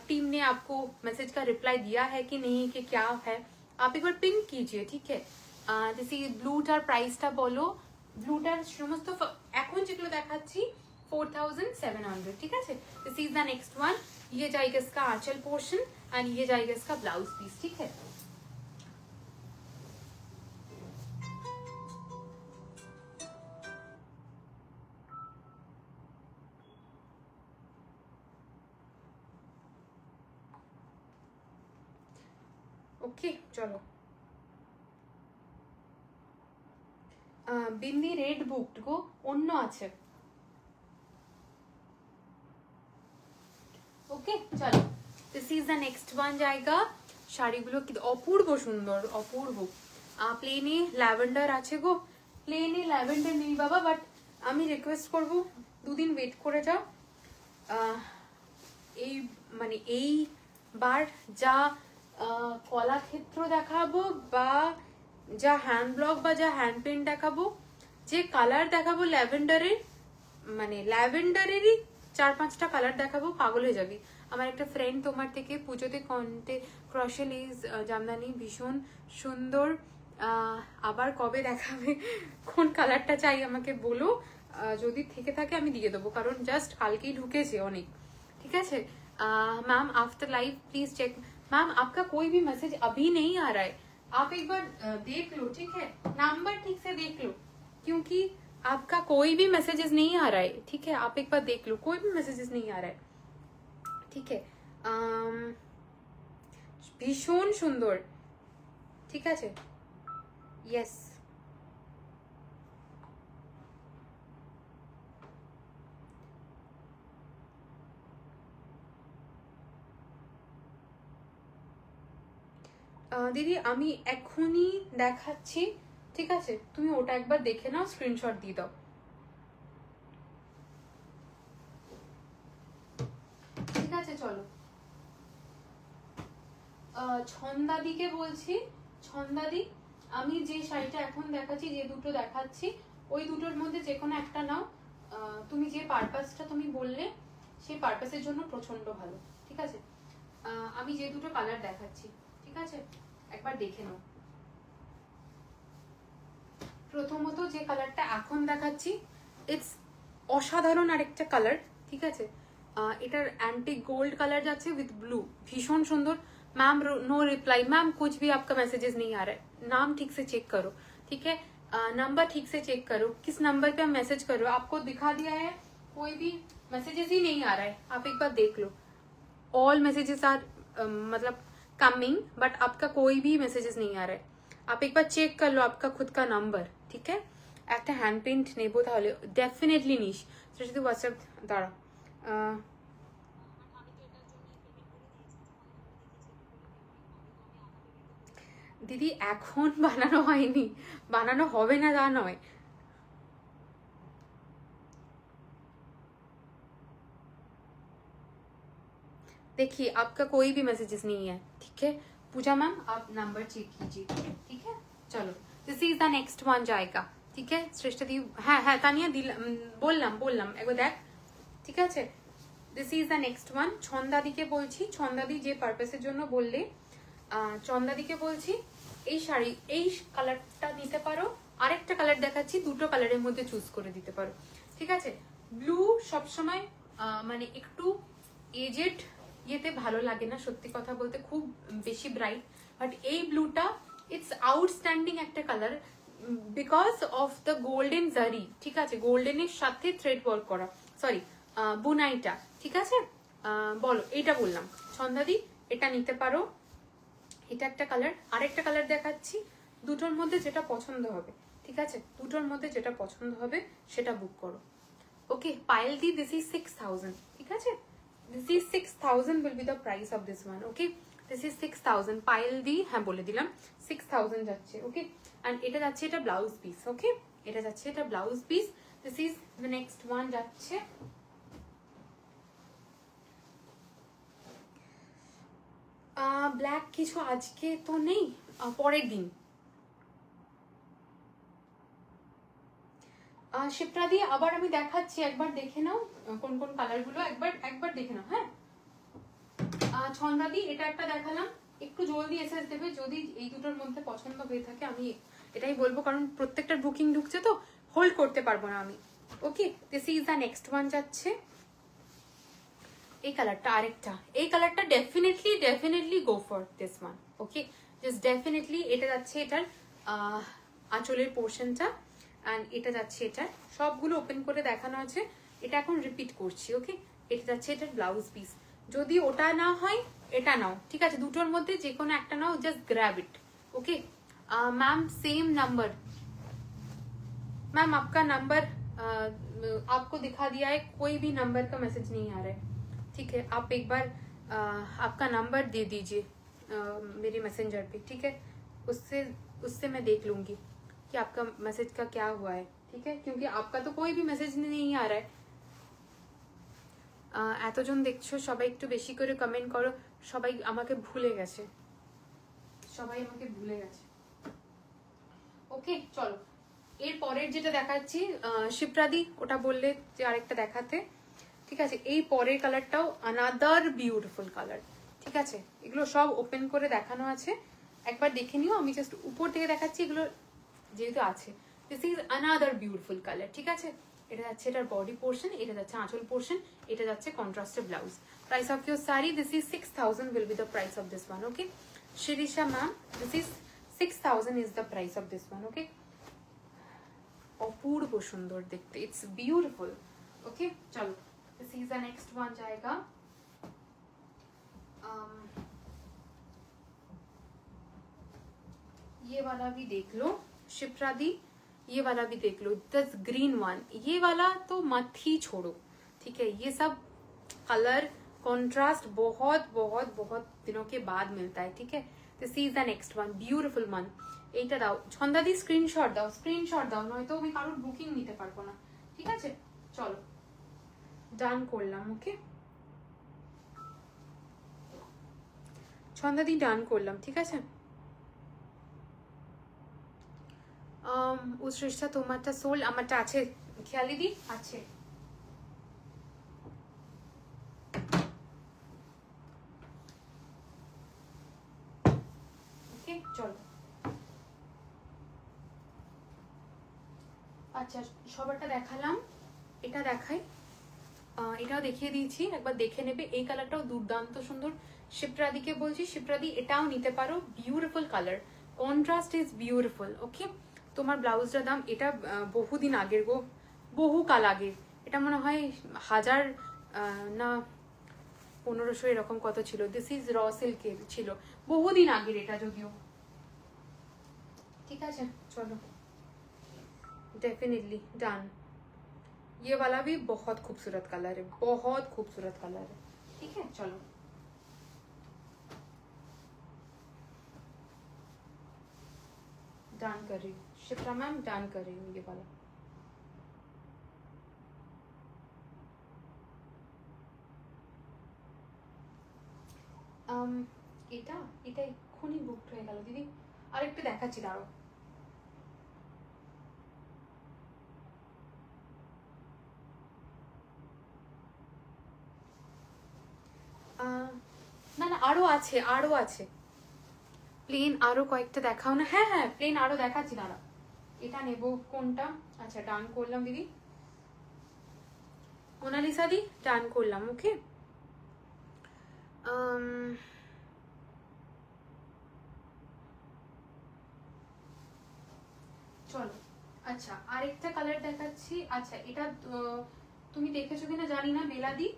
टीम ने आपको मैसेज का रिप्लाई दिया है कि नहीं, कि क्या है। आप एक बार पिन कीजिए, ठीक है? जैसे ब्लूटार प्राइसটা বলো। ব্লুটার সমস্ত এখন যেগুলো দেখাচ্ছি 4700, ঠিক আছে? This is the next one. ये जाएगा इसका आंचल पोर्शन एंड ये जाएगा इसका ब्लाउज पीस, ठीक है? ओके, चलो। बिंदी रेड बुकड गो, অন্য আছে। ওকে, চলো, this is the next one জায়গা। শাড়িগুলো কি অপূর্ব সুন্দর, অপূর্ব। প্লেনে ল্যাভেন্ডার আছে গো, প্লেনে ল্যাভেন্ডার নেই বাবা, বাট আমি রিকোয়েস্ট করব দুদিন ওয়েট করে যাও। এই মানে এইবার যা কলাক্ষেত্র দেখাবো, বা যা হ্যান্ড ব্লক বা যা হ্যান্ড পেন্ট দেখাবো, যে কালার দেখাবো ল্যাভেন্ডারের, মানে ল্যাভেন্ডারেরই 4-5টা কালার দেখাবো, পাগল হয়ে যাবি। আমার একটা ফ্রেন্ড তোমার থেকে পুজোতে ক্রশে লেস জামদানি ভীষণ সুন্দর, আবার কবে দেখাবে, কোন কালারটা চাই আমাকে বলো, যদি থেকে থাকে আমি দিয়ে দেবো, কারণ জাস্ট কালকেই ঢুকেছে অনেক, ঠিক আছে? Ma'am after live please check. Ma'am आपका कोई भी मैसेज अभी नहीं आ रहा है, आप एक बार देख लो, ठीक है? नंबर ठीक से देख लो, क्योंकि आपका कोई भी मैसेजेस नहीं आ रहा है, ठीक है? आप एक बार देख लो, कोई भी मैसेजेस नहीं आ रहा है, ठीक है? भीषण सुंदर, ठीक है? यस, দিদি আমি এখনই দেখাচ্ছি, ঠিক আছে? তুমি ওটা একবার দেখে নাও, স্ক্রিনশট দিয়ে দাও, ঠিক আছে? চলো, ছন্দাদিকে বলছি, ছন্দাদি আমি যে শাড়িটা এখন দেখাচ্ছি, যে দুটো দেখাচ্ছি, ওই দুটোর মধ্যে যে কোনো একটা নাও। তুমি যে পারপাসটা তুমি বললে সেই পারপাসের জন্য প্রচন্ড ভালো, ঠিক আছে? আমি যে দুটো কালার দেখাচ্ছি, ঠিক আছে? একবার দেখে নাও। প্রথমত যে কালারটা এখন দেখাচ্ছি, ইটস অসাধারণ আরেকটা কালার, ঠিক আছে? এটার অ্যান্টিক গোল্ড কালার যাচ্ছে উইথ ব্লু, ভীষণ সুন্দর। Ma'am no reply. मैम कुछ भी आपका मैसेजेस नहीं आ रहा है, नाम ठीक से चेक करो, ठीक है, नंबर ठीक से चेक करो, किस नंबर पे हम मैसेज कर रहे हो, आपको दिखा दिया है, कोई भी मैसेजेस ही नहीं आ रहा है, आप एक बार देख लो। ऑल मैसेजेस आर मतलब कमिंग, बट आपका कोई भी मैसेजेस नहीं आ रहा है, आप एक बार चेक कर लो आपका खुद का नंबर, ठीक है। একটা হ্যান্ড প্রিন্ট নেবো তাহলে ডেফিনেটলি নিস, সেটা শুধু হোয়াটসঅ্যাপ দাঁড়া। দিদি এখন বানানো হয়নি, বানানো হবে না তা নয়। देखिए आपका कोई भी मैसेजेस नहीं है, ठीक है। पूजा मैम आप नंबर चेक कीजिए, ठीक है। चलो this is the next one जाएगा, ठीक है। श्रेष्ठ दी হ্যাঁ হ্যাঁ তানিয়া বললাম একবার দেখ, ঠিক আছে। This is the next one. ছন্দাদিকে বলছি, ছন্দাদি যে পারপাসের জন্য বললে, চন্দাদিকে বলছি এই শাড়ি এই কালারটা নিতে পারো, আরেকটা কালার দেখাচ্ছি, দুটো কালারের মধ্যে চুজ করে দিতে পারো, ঠিক আছে। ব্লু সবসময় মানে একটু এজেড ইয়েতে ভালো লাগে না, সত্যি কথা বলতে খুব বেশি ব্রাইট, বাট এই ব্লুটা ইটস আউটস্ট্যান্ডিং একটা colour because of the golden জারি, ঠিক আছে, গোল্ডেনের সাথে থ্রেড ওয়ার্ক করা, সরি বুনাইটা, ঠিক আছে। বলো এইটা বললাম ছন্দাদি, এটা নিতে পারো, এটা একটা কালার, আরেকটা কালার দেখাচ্ছি, দুটোর মধ্যে যেটা পছন্দ হবে, ঠিক আছে, দুটোর মধ্যে যেটা পছন্দ হবে সেটা বুক করো, ওকে। পায়েল দি দিস ইজ 6000, ঠিক আছে, this is 6000 will be the price of this one, okay, this is 6000 Payel দি, হ্যাঁ বলে দিলাম 6000 যাচ্ছে, ওকে। and এটা যাচ্ছে এটা ব্লাউজ পিস, ওকে, এটা যাচ্ছে এটা blouse piece. this is the next one যাচ্ছে ব্ল্যাক, কিছু আজকে তো নেই, পরের দিন। শিপ্রা দি আবার আমি দেখাচ্ছি, একবার দেখে নাও কোন কোন কালার গুলো, একবার দেখে নাও, হ্যাঁ। ছন্দা দি এটা একটা দেখালাম, একটু জলদি এসএস দেবে যদি এই দুটোর মধ্যে পছন্দ হয়ে থাকে, আমি এটাই বলবো, কারণ প্রত্যেকটা বুকিং ঢুকছে তো হোল্ড করতে পারবো না আমি, okay. This is the next one যাচ্ছে এই কালারটা, আরেকটা এই কালারটা definitely go for this one, okay, just definitely. এটা যাচ্ছে এটার আঁচলের পোর্শনটা, অ্যান্ড এটা যাচ্ছে এটার, সবগুলো ওপেন করে দেখানো আছে, এটা এখন রিপিট করছি, ওকে। এটা যাচ্ছে এটার ব্লাউজ পিস, যদি ওটা না হয় এটা নাও, ঠিক আছে, দুটোর মধ্যে যে কোনো একটা নাও, just grab it, okay. Ma'am same number, ma'am आपका नंबर आपको दिखा दिया है, कोई भी नंबर का मैसेज नहीं आ रहा है, ठीक है। आप एक बार आपका नंबर दे दीजिए मेरे मैसेंजर पे, ठीक है, उससे मैं देख लूंगी कि आपका मैसेज का क्या हुआ है, ठीक है, क्योंकि आपका तो कोई भी मैसेज नहीं आ रहा है। এতজন দেখছো, সবাই একটু বেশি করে কমেন্ট করো, সবাই আমাকে ভুলে গেছে, ওকে। চলো এর পরের যেটা দেখাচ্ছি, শিপ্রাদি ওটা বললে যে আরেকটা দেখাতে, ঠিক আছে। এই পরের কালারটাও আনাদার বিউটিফুল কালার, ঠিক আছে, এগুলো সব ওপেন করে দেখানো আছে, একবার দেখে নিও, আমি জাস্ট উপর থেকে দেখাচ্ছি, এগুলো যেহেতু আছে। This is another beautiful colour, ঠিক আছে। এটা যাচ্ছে এটার বডি পোর্শন, এটা যাচ্ছে আঁচল পোর্শন, এটা যাচ্ছে contrasted blouse. Price of your sari, this is 6000 will be the price of this one, okay. Shirisha ma'am, this is 6000 is the price of this one, okay. অপূর্ব সুন্দর দেখতে, it's beautiful, okay. চলো this is the next one जाएगा, ये वाला भी देख लो शिप्रा दी, ये वाला भी देख लो, दिस ग्रीन वन, ये वाला तो मत ही छोड़ो, ठीक है। ये सब कलर कॉन्ट्रास्ट बहुत बहुत बहुत दिनों के बाद मिलता है, ठीक है। This is the next one, beautiful one. এইটা দাও ছন্দা দি, স্ক্রিনশট দাও, নয়তো আমি কারোর বুকিং নিতে পারবো না, ঠিক আছে। চলো ডান করলাম, ওকে, ছন্দা দি ডান করলাম, ঠিক আছে। ও শ্রেষ্ঠা তোমারটা সোল্ড, আমারটা আছে, খেয়ালি দি আছে, ওকে। চলো আচ্ছা সবারটা দেখালাম, এটা দেখাই, এটাও দেখিয়ে দিয়েছি, একবার দেখে নেবে। এই কালারটাও দুর্দান্ত সুন্দর, শিপ্রাদিকে বলছি, শিপ্রাদি এটাও নিতে পারো, beautiful colour, contrast is beautiful. Okay, তোমার ব্লাউজটার দাম, এটা বহুদিন আগের গো, বহু কাল আগের, এটা মনে হয় 1000 না 1500 এরকম কত ছিল। দিস ইজ র সিল্কের ছিল, বহুদিন আগের এটা যদিও। ঠিক আছে চলো, डेफिनेटली डन। ये वाला भी बहुत खूबसूरत कलर है, बहुत खूबसूरत कलर है। ठीक है चलो, डन कर रही हूँ शिप्रा मैम, डन कर रही हूँ ये वाला। এটা এটা এক্ষুনি বুকড হয়ে গেল দিদি, আরেকটা দেখাচ্ছি দাঁড়াও। না না আরো আছে, আরো আছে প্লেন, আরো কয়েকটা দেখাও না। হ্যাঁ হ্যাঁ প্লেন আরো দেখাচ্ছি দাঁড়া। এটা নেব কোনটা? আচ্ছা ডান করলাম দিদি, মোনালিসা দি ডান করলাম। ওকে চলো, আচ্ছা আরেকটা কালার দেখাচ্ছি। আচ্ছা এটা তুমি দেখেছো কিনা জানি না, বেলাদি,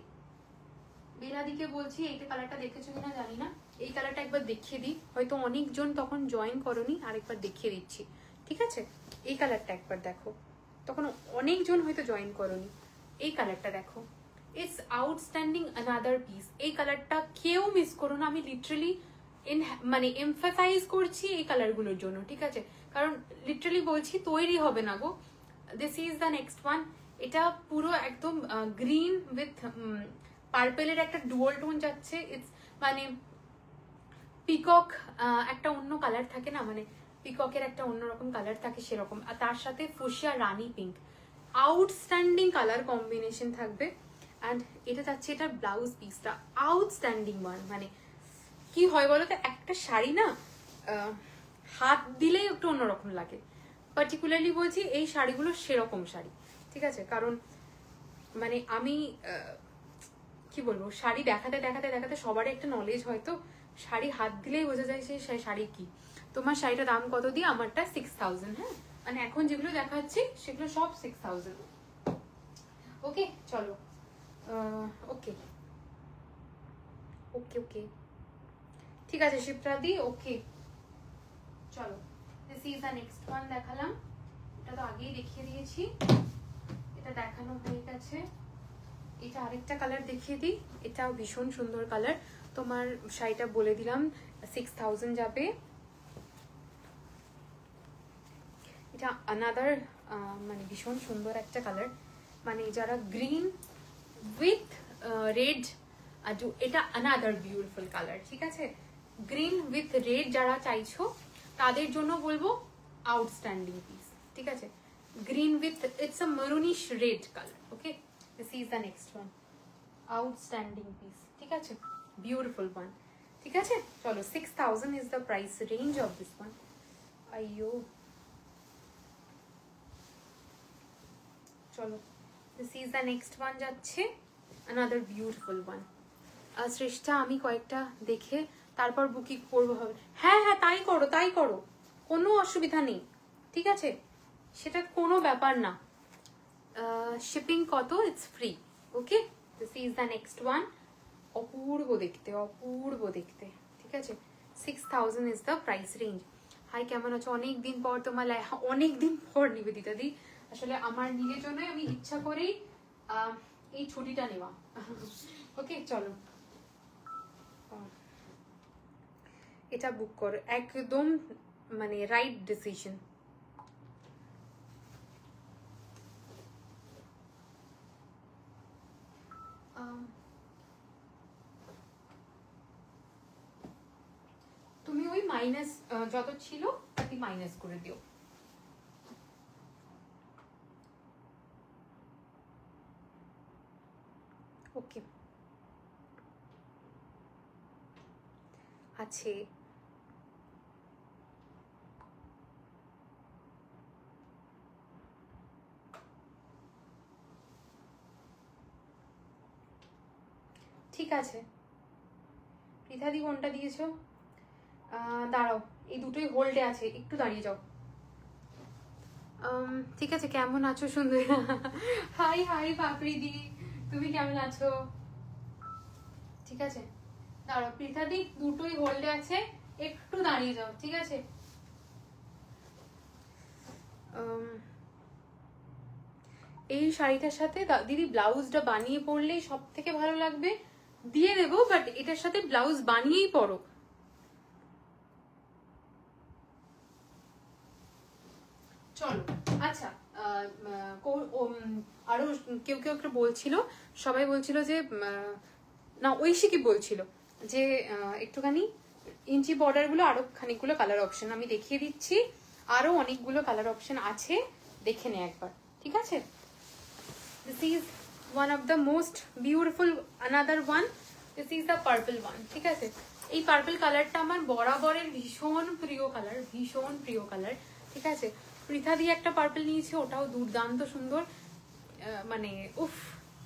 বেলাদিকে বলছি এইটা কালারটা দেখেছো কিনা জানি না, এই কালারটা একবার দেখিয়ে দিই, হয়তো অনেকজন তখন জয়েন করনি, আরেকবার দেখিয়ে দিচ্ছি। ঠিক আছে, এই কালারটা একবার দেখো, তখন অনেকজন হয়তো জয়েন করনি। এই কালারটা দেখো, ইটস আউটস্ট্যান্ডিং অ্যানাদার পিস। এই কালারটা কেউ মিস করো না, আমি লিটারালি মানে এমফাসাইজ করছি এই কালারগুলোর জন্য। ঠিক আছে, কারণ লিটারালি বলছি তৈরি হবে না গো। This is the next one. এটা পুরো একদম গ্রিন উইথ পার্পেলের একটা ডুয়াল টোন যাচ্ছে। ইটস মানে পিকক, একটা অন্য কালার থাকে না, মানে পিককের একটা অন্যরকম কালার থাকে সেরকম, আর তার সাথে ফুশিয়া রানি পিঙ্ক, আউটস্ট্যান্ডিং কালার কম্বিনেশন থাকবে। অ্যান্ড এটা যাচ্ছে এটার ব্লাউজ পিসটা, আউটস্ট্যান্ডিং ওয়ান। মানে কি হয় বলতো, একটা শাড়ি না হাত দিলেই একটু অন্যরকম লাগে, পার্টিকুলারলি বলছি এই শাড়িগুলো সেরকম শাড়ি। ঠিক আছে, কারণ মানে আমি কি বলবো, শাড়ি দেখাতে দেখাতে দেখাতে সবারই একটা নলেজ হয়, তো শাড়ি হাত দিলেই বোঝা যায় সেই শাড়ি কি। তোমার শাড়িটার দাম কত দিয়ে? আমারটা 6000। হ্যাঁ মানে এখন যেগুলো দেখাচ্ছি সেগুলো সব 6000। ওকে চলো, ওকে ওকে ওকে ঠিক আছে শিপ্রাদি, ওকে চলো, this is the next one দেখালাম। এটা তো আগেই দেখিয়ে দিয়েছি, এটা দেখানো হয়ে গেছে। এটা আরেকটা কালার দেখিয়ে দিই, এটাও ভীষণ সুন্দর কালার। তোমার শাড়িটা বলে দিলাম 6000 যাবে। এটা আনাদার মানে ভীষণ সুন্দর একটা কালার, মানে যারা গ্রিন উইথ রেড, আর এটা আনাদার বিউটিফুল কালার। ঠিক আছে, গ্রিন উইথ রেড যারা চাইছো তাদের জন্য বলবো আউটস্ট্যান্ডিং পিস। ঠিক আছে, green with it's a maroonish red colour. Okay, this is the next one, outstanding piece. ঠিক আছে, বিউটিফুল ওয়ান। ঠিক আছে চলো, 6000 is the price range of this one. আইয়ো চলো, this is the next one যাচ্ছে, অ্যানাদার বিউটিফুল ওয়ান। শ্রেষ্ঠা আমি কয়েকটা দেখে তারপর বুকিং করবো হবে। হ্যাঁ হ্যাঁ তাই করো, তাই করো, কোনো অসুবিধা নেই। ঠিক আছে, সেটা কোনো ব্যাপার না। শিপিং কত? It's free. Okay, this is the next one. অপূর্ব দেখতে, অপূর্ব দেখতে। ঠিক আছে, 6000 is the price range. Hi কেমন আছো? অনেকদিন পর তোমার অনেকদিন পর নিবেদিতা দি, আসলে আমার নিজের জন্যই আমি ইচ্ছা করেই এই ছুটিটা নেওয়া। ওকে চলো, এটা বুক করো, একদম মানে রাইট ডিসিশন। তুমি ওই মাইনাস যত ছিল তাকে মাইনাস করে দিও। ওকে আছে, ঠিক আছে পৃথাদি কোনটা দিয়েছো? দাঁড়াও, এই দুটোই হোল্ডে আছে, একটু দাঁড়িয়ে যাও। ঠিক আছে, কেমন আছো সুন্দরী? হাই হাই পাপড়ি দি, তুমি কেমন আছো? ঠিক আছে, দাঁড়াও পৃথাদি, দুটোই হোল্ডে আছে, একটু দাঁড়িয়ে যাও, ঠিক আছে? এই শাড়িটার সাথে দিদি ব্লাউজটা বানিয়ে পরলেই সব থেকে ভালো লাগবে, দিয়ে দেবো, বাট এটার সাথে ব্লাউজ বানিয়েই পরো। চলো, আচ্ছা, আরো কেউ কেউ একটা বলছিল, সবাই বলছিল যে না, ঐশী বলছিল যে একটুখানি ইঞ্চি বর্ডার গুলো আরো খানিকগুলো কালার অপশন আমি দেখিয়ে দিচ্ছি, আরো অনেকগুলো কালার অপশন আছে, দেখে নে একবার, ঠিক আছে? This is one of the most beautiful, another one, this is the purple one, ঠিক আছে? এই পার্পল কালারটা আমার বরাবরের ভীষণ প্রিয় কালার, ভীষণ প্রিয় কালার, ঠিক আছে? পৃথা দিয়ে একটা পার্পল নিয়েছে, ওটাও দুর্দান্ত সুন্দর, মানে উফ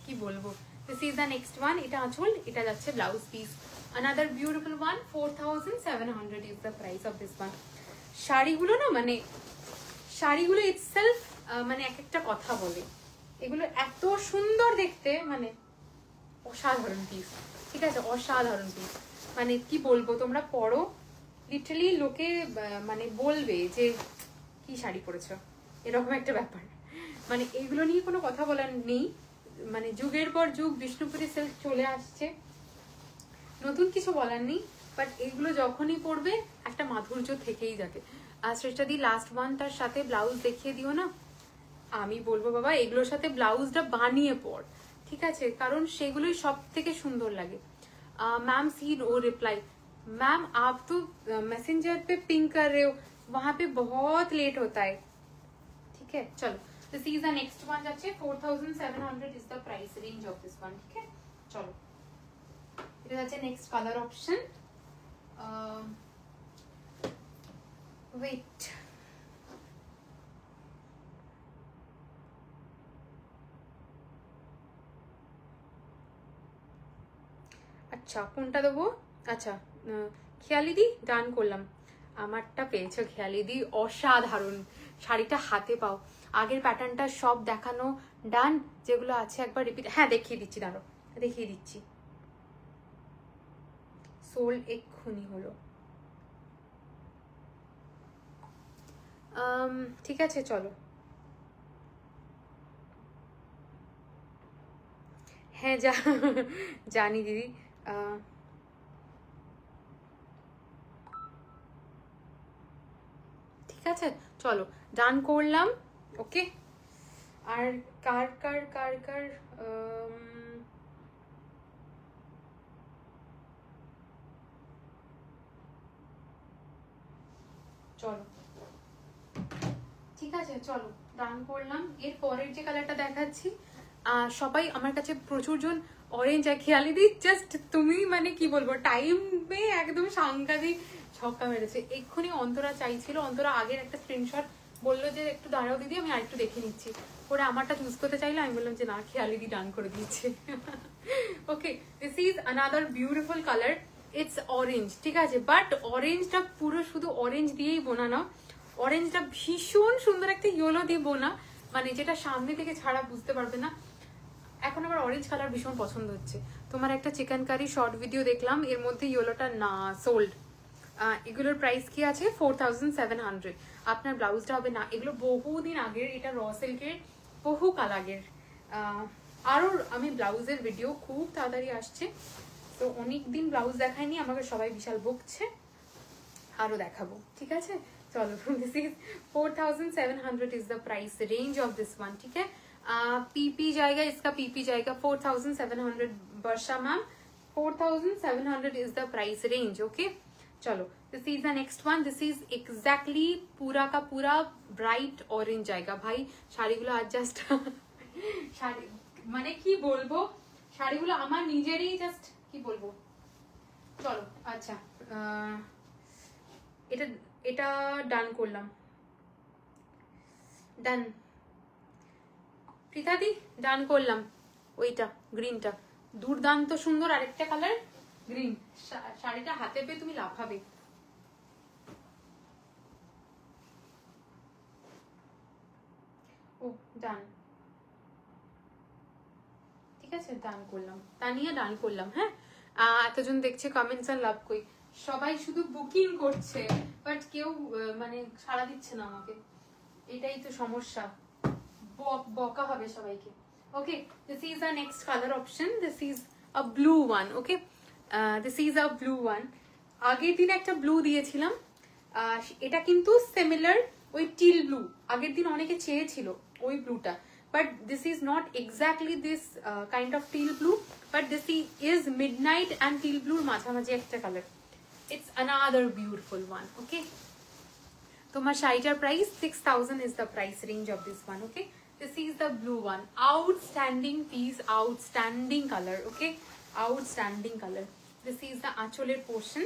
কি বলবো। This is the next one, এটা আঁচল, এটা যাচ্ছে blouse piece, another beautiful one, 4700 is the price of this one. শাড়িগুলো না, মানে শাড়িগুলো ইটসেলফ মানে এক একটা কথা বলে, এগুলো এত সুন্দর দেখতে, মানে অসাধারণ পিস, ঠিক আছে? অসাধারণ পিস, মানে কি বলবো, তোমরা পরো, লিটারালি লোকে মানে বলবে যে কি শাড়ি পরেছো, এরকম একটা ব্যাপার। মানে এইগুলো নিয়ে কোনো কথা বলার নেই, মানে যুগের পর যুগ বিষ্ণুপুরি সিল্ক চলে আসছে, নতুন কিছু বলার নেই, বাট এইগুলো যখনই পরবে একটা মাধুর্য থেকেই যাবে। আর শ্রেষ্ঠাদি লাস্ট ওয়ান, তার সাথে ব্লাউজ দেখিয়ে দিও না। আমি বলবো বাবা, এগুলোর সাথে ব্লাউজটা বানিয়ে পর, ঠিক আছে? কারণ সেগুলোই সব থেকে সুন্দর লাগে। मैम सी नो रिप्लाई, मैम आप तो मैसेंजर पे पिंग कर रहे हो, वहां पे बहुत लेट होता है, ठीक है? चलो, this is the next one, যাচ্ছে 4700 is the price range of this one, ठीक है? चलो, এটা যাচ্ছে নেক্সট কালার অপশন, ওয়েট, আচ্ছা কোনটা দেবো? আচ্ছা, খেয়ালিদি ডান করলাম, আমারটা পেয়েছো খেয়ালিদি, অসাধারণ শাড়িটা, হাতে পাও, আগের প্যাটার্নটা সব দেখানো ডান, যেগুলো আছে একবার রিপিট, হ্যাঁ দেখিয়ে দিচ্ছি, দাঁড়ো দেখিয়ে দিচ্ছি, সোল্ড এক্ষুনি হলো, ঠিক আছে? চলো, হ্যাঁ জানি দিদি, ঠিক আছে? চলো, ডান করলাম, ওকে? আর কার কার কার কার চলো, ঠিক আছে, চলো ডান করলাম। এর পরের যে কালারটা দেখাচ্ছি, সবাই আমার কাছে প্রচুর জন অরেঞ্জ আর খেয়ালিদি, জাস্ট তুমি মানে কি বলবো, টাইমে একদম সাংঘাতিক ছক্কা মেরেছে। এক্ষুনি অন্তরা চাইছিল, অন্তরা আগের একটা স্ক্রিনশট বললো যে একটু দাঁড়াও দিদি, আমি আরেকটু দেখে নিচ্ছি, ওরা আমারটা চুজ করতে চাইলো, আমি বললাম যে না, খেয়ালিদি ডান করে দিয়েছে। Okay, this is another beautiful colour, it's orange, ঠিক আছে? বাট অরেঞ্জটা পুরো শুধু অরেঞ্জ দিয়েই বোনা না, অরেঞ্জটা ভীষণ সুন্দর একটা ইয়েলো দিয়ে বোনা, মানে যেটা সামনে থেকে ছাড়া বুঝতে পারবে না। এখন আমার অরেঞ্জ কালার ভীষণ পছন্দ হচ্ছে। তোমার একটা চিকেন কারি শর্ট ভিডিও দেখলাম, এর মধ্যে ইয়েলোটা না সোল্ড। এগুলোর প্রাইস কি আছে? 4700। আপনার ব্লাউজটা হবে না, এগুলো বহুদিন আগের, এটা র সিল্কের, বহু কাল আগের। আরও আমি ব্লাউজের ভিডিও খুব তাড়াতাড়ি আসছে, তো অনেকদিন ব্লাউজ দেখায়নি, আমাকে সবাই বিশাল বকছে, আরও দেখাবো, ঠিক আছে? चलो, this is 4700 is the price range of this one, ठीक है? पीपी जाएगा, इसका पीपी जाएगा 4700, Varsha ma'am 4700 is the price range, okay? चलो, this is the next one, this is exactly पूरा का पूरा ब्राइट ऑरेंज जाएगा भाई। শাড়িগুলো আর জাস্ট শাড়ি মানে কি বলবো, শাড়িগুলো আমার নিজেরই জাস্ট কি বলবো। চলো, আচ্ছা, এটা এটা ডান করলাম, ডান প্রীতাদি, ডান করলাম, ওইটা গ্রিনটা দুর্দান্ত সুন্দর, আরেকটা কালার গ্রিন। শাড়িটা হাতে পেয়ে তুমি লাফাবে। ও ডান, ঠিক আছে, ডান করলাম, তানিয়া ডান করলাম। হ্যাঁ, এতজন দেখছে কমেন্টস আর লাভ কই, সবাই শুধু বুকিং করছে বাট কেউ মানে সাড়া দিচ্ছে না আমাকে, এটাই তো সমস্যা, বকা হবে সবাইকে। Okay, this is a next colour option, this is a blue one. Okay, this is a blue one. আগের দিন একটা ব্লু দিয়েছিলাম, এটা কিন্তু সিমিলার ওই টিল ব্লু, আগের দিন অনেকে চেয়েছিল ওই ব্লুটা, but this is not exactly this kind of teal blue, but this is midnight and teal blue মাঝামাঝি একটা colour. It's another beautiful one. Okay, তোমার শাড়িটার price 6000 is the price range of this one. Okay, this is the blue one, outstanding piece, outstanding color. Okay, outstanding color. This is the আঁচলের portion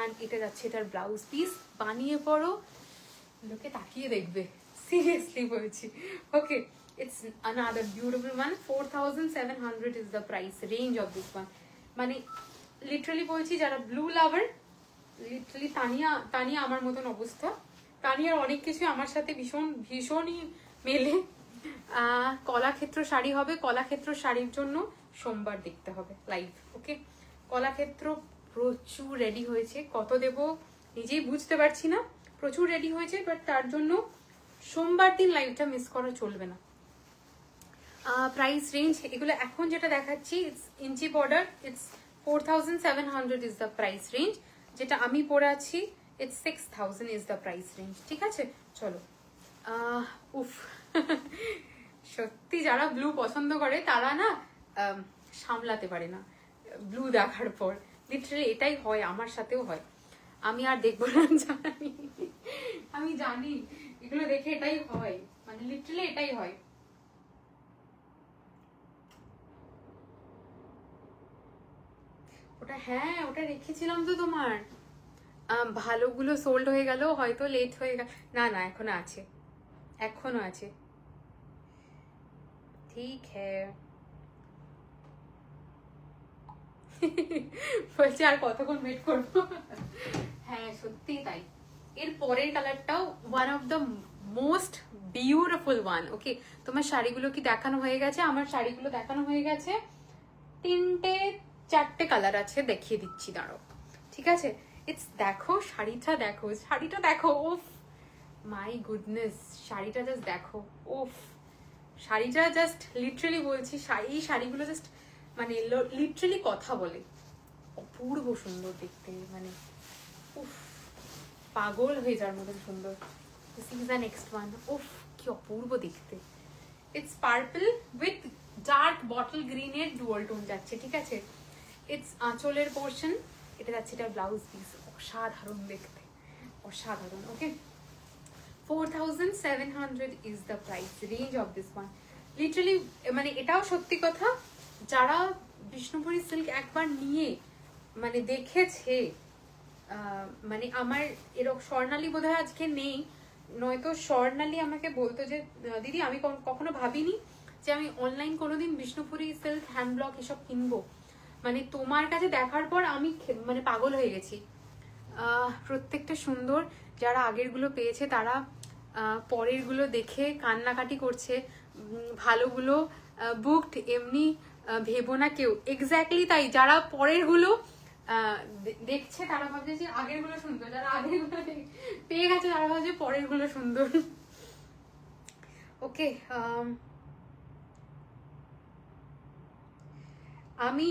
and এটা যাচ্ছে এটার blouse piece. বানিয়ে পড়ো, লোকে তাকিয়ে দেখবে, সিরিয়াসলি বলছি। ওকে, it's another beautiful one, 4700 is the price range of this one. মানে লিটারালি বলছি, যারা ব্লু লাভার, লিটারালি তানিয়া আমার মতন অবস্থা, তানিয়ার অনেক কিছু আমার সাথে ভীষণই মেলে। কলাক্ষেত্র শাড়ি হবে, কলাক্ষেত্র শাড়ির জন্য সোমবার দেখতে হবে লাইভ। ওকে, কলাক্ষেত্র প্রচুর রেডি হয়েছে, কত দেব নিজেই বুঝতে পারছি না, প্রচুর রেডি হয়েছে, বাট তার জন্য সোমবার দিন লাইভটা মিস করা চলবে না। প্রাইস রেঞ্জ এগুলো এখন যেটা দেখাচ্ছি, it's inch border, it's 4700 is the price range. যেটা আমি পরে আছি, it's 6000 is the price range. ঠিক আছে, চলো। উফ, সত্যি যারা ব্লু পছন্দ করে তারা না সামলাতে পারে না ব্লু দেখার পর, লিটারালি এটাই হয়, আমার সাথেও হয়। আমি আর দেখবো না, জানি, আমি জানি এগুলো দেখে এটাই হয়, মানে লিটারালি এটাই হয়। ওটা, হ্যাঁ ওটা রেখেছিলাম তো তোমার, ভালোগুলো সোল্ড হয়ে গেল, হয়তো লেট হয়ে গেল, না না এখনো আছে, এখনো আছে। ঠিক হ্যাঁ, বলছি আর কতক্ষণ ওয়েট করবো। হ্যাঁ সত্যি তাই। এর পরের কালারটাও one of the most beautiful one. Okay, তোমার শাড়িগুলো কি দেখানো হয়ে গেছে? আমার শাড়িগুলো দেখানো হয়ে গেছে, 3-4টে কালার আছে, দেখিয়ে দিচ্ছি, দাঁড়াও। ঠিক আছে, ইটস, দেখো শাড়িটা, দেখো শাড়িটা, দেখো, ওফ মাই গুডনেস, শাড়িটা জাস্ট দেখো, ওফ শাড়িটা জাস্ট লিটারালি বলছি, এই শাড়িগুলো জাস্ট মানে লিটারালি কথা বলে, অপূর্ব সুন্দর দেখতে, মানে উফ পাগল হয়ে যাওয়ার মতন সুন্দর। This is the next one, উফ কি অপূর্ব দেখতে। It's purple with dark bottle green এর ডুয়াল টোন যাচ্ছে। ঠিক আছে, ইটস আঁচলের পোর্শন, এটা যাচ্ছে এটার ব্লাউজ পিস, অসাধারণ দেখতে, অসাধারণ। ওকে, 4700 is the price range of this one. Literally মানে এটাও সত্যি কথা, যারা বিষ্ণুপুরি সিল্ক একবার নিয়ে মানে দেখেছে, মানে আমার এরকম স্বর্ণালী বোধহয় আজকে নেই, নয়তো স্বর্ণালী আমাকে বলতো যে দিদি আমি কখনো ভাবিনি যে আমি অনলাইন কোনোদিন বিষ্ণুপুরি সিল্ক হ্যান্ড ব্লক এসব কিনবো, মানে তোমার কাছে দেখার পর আমি মানে পাগল হয়ে গেছি। প্রত্যেকটা সুন্দর, যারা আগেরগুলো পেয়েছে তারা পরেরগুলো দেখে কান্নাকাটি করছে, ভালোগুলো বুকড এমনি ভেবো না কেউ। এক্স্যাক্টলি তাই, যারা পরেরগুলো দেখছে তারা ভাবছে যে আগেরগুলো সুন্দর, যারা আগেরগুলো পেয়ে গেছে তারা ভাবছে পরেরগুলো সুন্দর। ওকে, আমি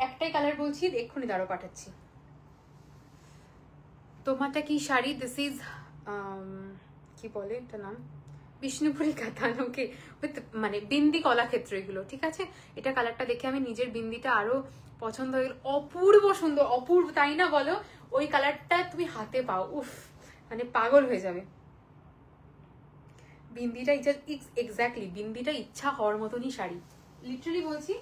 একটাই কালার বলছি, এক্ষুনি দাঁড়ো পাঠাচ্ছি। তোমারটা কি শাড়ি? দিস ইজ কি বলে এটা নাম, বিষ্ণুপুরি কাতান। ওকে, উইথ মানে বিন্দি কলাক্ষেত্র এগুলো। ঠিক আছে, এটা কালারটা দেখে আমি নিজের বিন্দিটা আরো পছন্দ হয়ে গেল, অপূর্ব সুন্দর, অপূর্ব, তাই না বলো? ওই কালারটা তুমি হাতে পাও, উফ মানে পাগল হয়ে যাবে। বিন্দিটা এক্স্যাক্টলি, বিন্দিটা ইচ্ছা হওয়ার মতনই শাড়ি, লিটারালি বলছি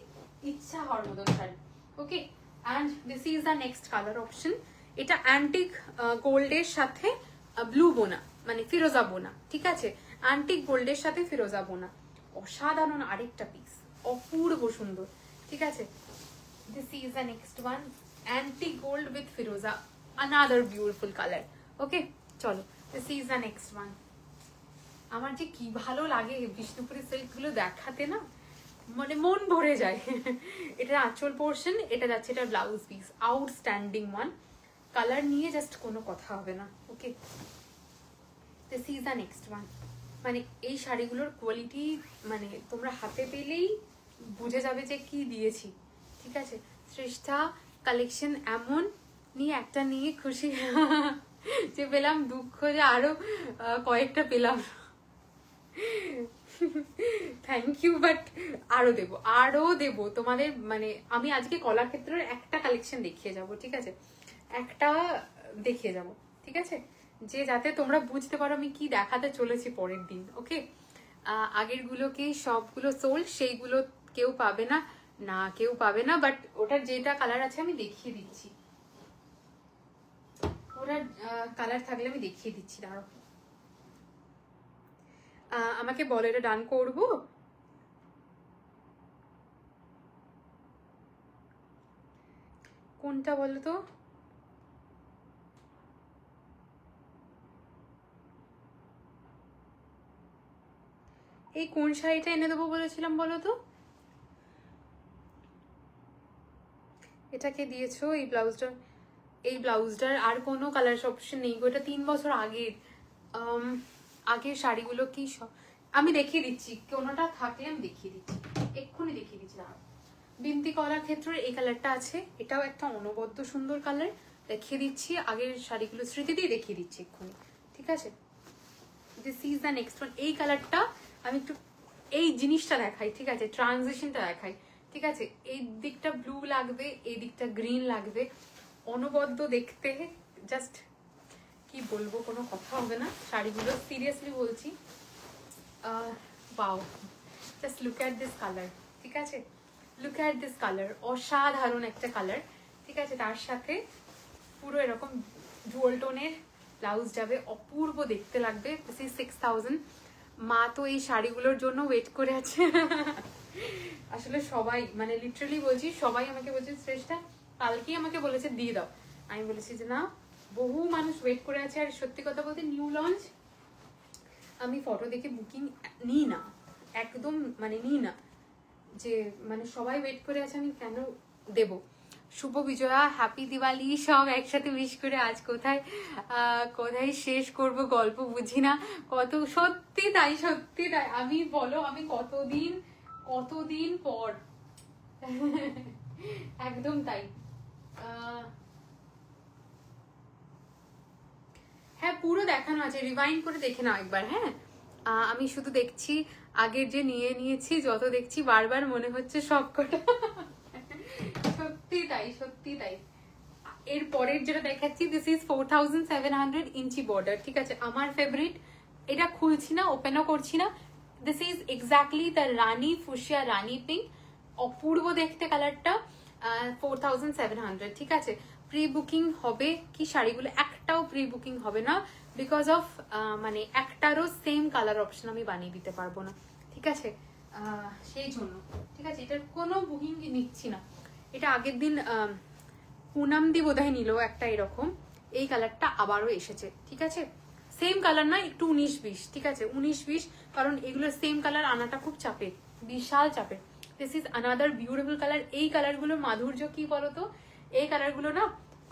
ইচ্ছা হওয়ার মতন sari. Okay, and this is the next colour option. এটা অ্যান্টিক গোল্ডের সাথে ব্লু বোনা, মানে ফিরোজা বোনা। ঠিক আছে, অ্যান্টিক গোল্ডের সাথে ফিরোজা বোনা, অসাধারণ আরেকটা পিস, অপূর্ব সুন্দর। ঠিক আছে, this is the next one, antique gold with firoza, another beautiful color. Okay, chalo, this is the next one. আমার যে কি ভালো লাগে বিষ্ণুপুরি সিল্ক গুলো দেখাতে না, মানে মন ভরে যায়। এটা আঁচল পোর্শন, এটা যাচ্ছে এটা blouse piece, outstanding one. Colour নিয়ে জাস্ট কোনো কথা হবে না। Okay, this is the next one. মানে এই শাড়িগুলোর কোয়ালিটি মানে তোমরা হাতে পেলেই বুঝে যাবে যে কি দিয়েছি। ঠিক আছে, শ্রেষ্ঠা কালেকশন এমন নিয়ে একটা নিয়ে খুশি যে পেলাম, দুঃখ যে আরো কয়েকটা পেলাম। থ্যাংক ইউ, বাট আরো দেবো তোমাদের। মানে আমি আজকে কলাক্ষেত্রের একটা কালেকশন দেখিয়ে যাব, ঠিক আছে, একটা দেখিয়ে যাব, ঠিক আছে, যে যাতে তোমরা বুঝতে পারো আমি কি দেখাতে চলেছি পরের দিন। ওকে, আগের গুলোকে সবগুলো সোল্ড, সেইগুলো কেউ পাবে না, না কেউ পাবে না, বাট ওটার যেটা কালার আছে আমি দেখিয়ে দিচ্ছি। ওটার কালার থাকলে আমি দেখিয়ে দিচ্ছি, দাঁড়াও। আমাকে বলো এটা ডান করবো? কোনটা বলো তো? এই কোন শাড়িটা এনে দেবো বলেছিলাম বলো তো? এটাকে দিয়েছো? এই ব্লাউজটার আর কোনো কালার অপশন নেই গো, এটা 3 বছর আগের শাড়িগুলো কি সব আমি দেখিয়ে দিচ্ছি, কোনোটা থাকলে আমি দেখিয়ে দিচ্ছি, এক্ষুনি দেখিয়ে দিচ্ছি। বিন্তি কলার ক্ষেত্রে এই কালারটা আছে, এটাও একটা অনবদ্য সুন্দর কালার, দেখিয়ে দিচ্ছি। আগের শাড়িগুলো স্মৃতি দিয়ে দেখিয়ে দিচ্ছি এক্ষুনি, ঠিক আছে। This is the next one. এই কালারটা আমি একটু এই জিনিসটা দেখাই, ঠিক আছে, ট্রানজিশনটা দেখাই, ঠিক আছে। এই দিকটা ব্লু লাগবে, এই দিকটা গ্রিন লাগবে, অনবদ্য দেখতে, জাস্ট কি বলবো, কোনো কথা হবে না। শাড়িগুলো সিরিয়াসলি বলছি, wow, just look at this colour, ঠিক আছে, লুক অ্যাট দিস কালার, অসাধারণ একটা কালার, ঠিক আছে। তার সাথে পুরো এরকম ডুয়াল টোনের ব্লাউজ যাবে, অপূর্ব দেখতে লাগবে। This is 6000। মা তো এই শাড়িগুলোর জন্য ওয়েট করে আছে। আসলে সবাই, মানে লিটারালি বলছি, সবাই আমাকে বলছে শ্রেষ্ঠা কালকেই আমাকে বলেছে দিয়ে দাও। আমি বলেছি যে না, বহু মানুষ ওয়েট করে আছে। আর সত্যি কথা বলতে নিউ লঞ্চ আমি ফটো দেখে বুকিং নিই না, একদম মানে নিই না, যে মানে সবাই ওয়েট করে আছে, আমি কেন দেব। শুভ বিজয়া, হ্যাপি দিওয়ালি, সব একসাথে উইশ করে আজ কোথায় শেষ করব গল্প বুঝি না। কত সত্যি তাই, সত্যি তাই। আমি বলো, আমি কতদিন পর একদম তাই। হ্যাঁ, পুরো দেখানো আছে, রিভাইন্ড করে দেখে নাও একবার। হ্যাঁ, আমি শুধু দেখছি আগের যে নিয়েছি, যত দেখছি বারবার মনে হচ্ছে সবকটা। সত্যি তাই, সত্যি তাই। এর পরের যেটা দেখাচ্ছি, দিস ইজ 4700 ইঞ্চি বর্ডার, ঠিক আছে, আমার ফেভারিট। এটা খুলছি না, ওপেনও করছি না। This is exactly the rani fuchsia, rani pink, অপূর্ব দেখতে কালারটা। 4700, ঠিক আছে। প্রি বুকিং হবে কি শাড়িগুলো? একটাও প্রি বুকিং হবে না, বিকজ অফ মানে একটারও সেম কালার অপশন আমি বানিয়ে দিতে পারবো না, ঠিক আছে, সেই জন্য, ঠিক আছে। এটার কোনো বুকিং নিচ্ছি না। এটা আগের দিন পুনামদি বোধহয় নিল একটা এরকম, এই কালারটা আবারও এসেছে, ঠিক আছে। সেম কালার না, একটু 19-20, ঠিক আছে, 19-20, কারণ এগুলোর সেম কালার আনাটা খুব চাপের, বিশাল চাপের। This is another beautiful colour. এই কালারগুলোর মাধুর্য কি বলতো, এই কালারগুলো না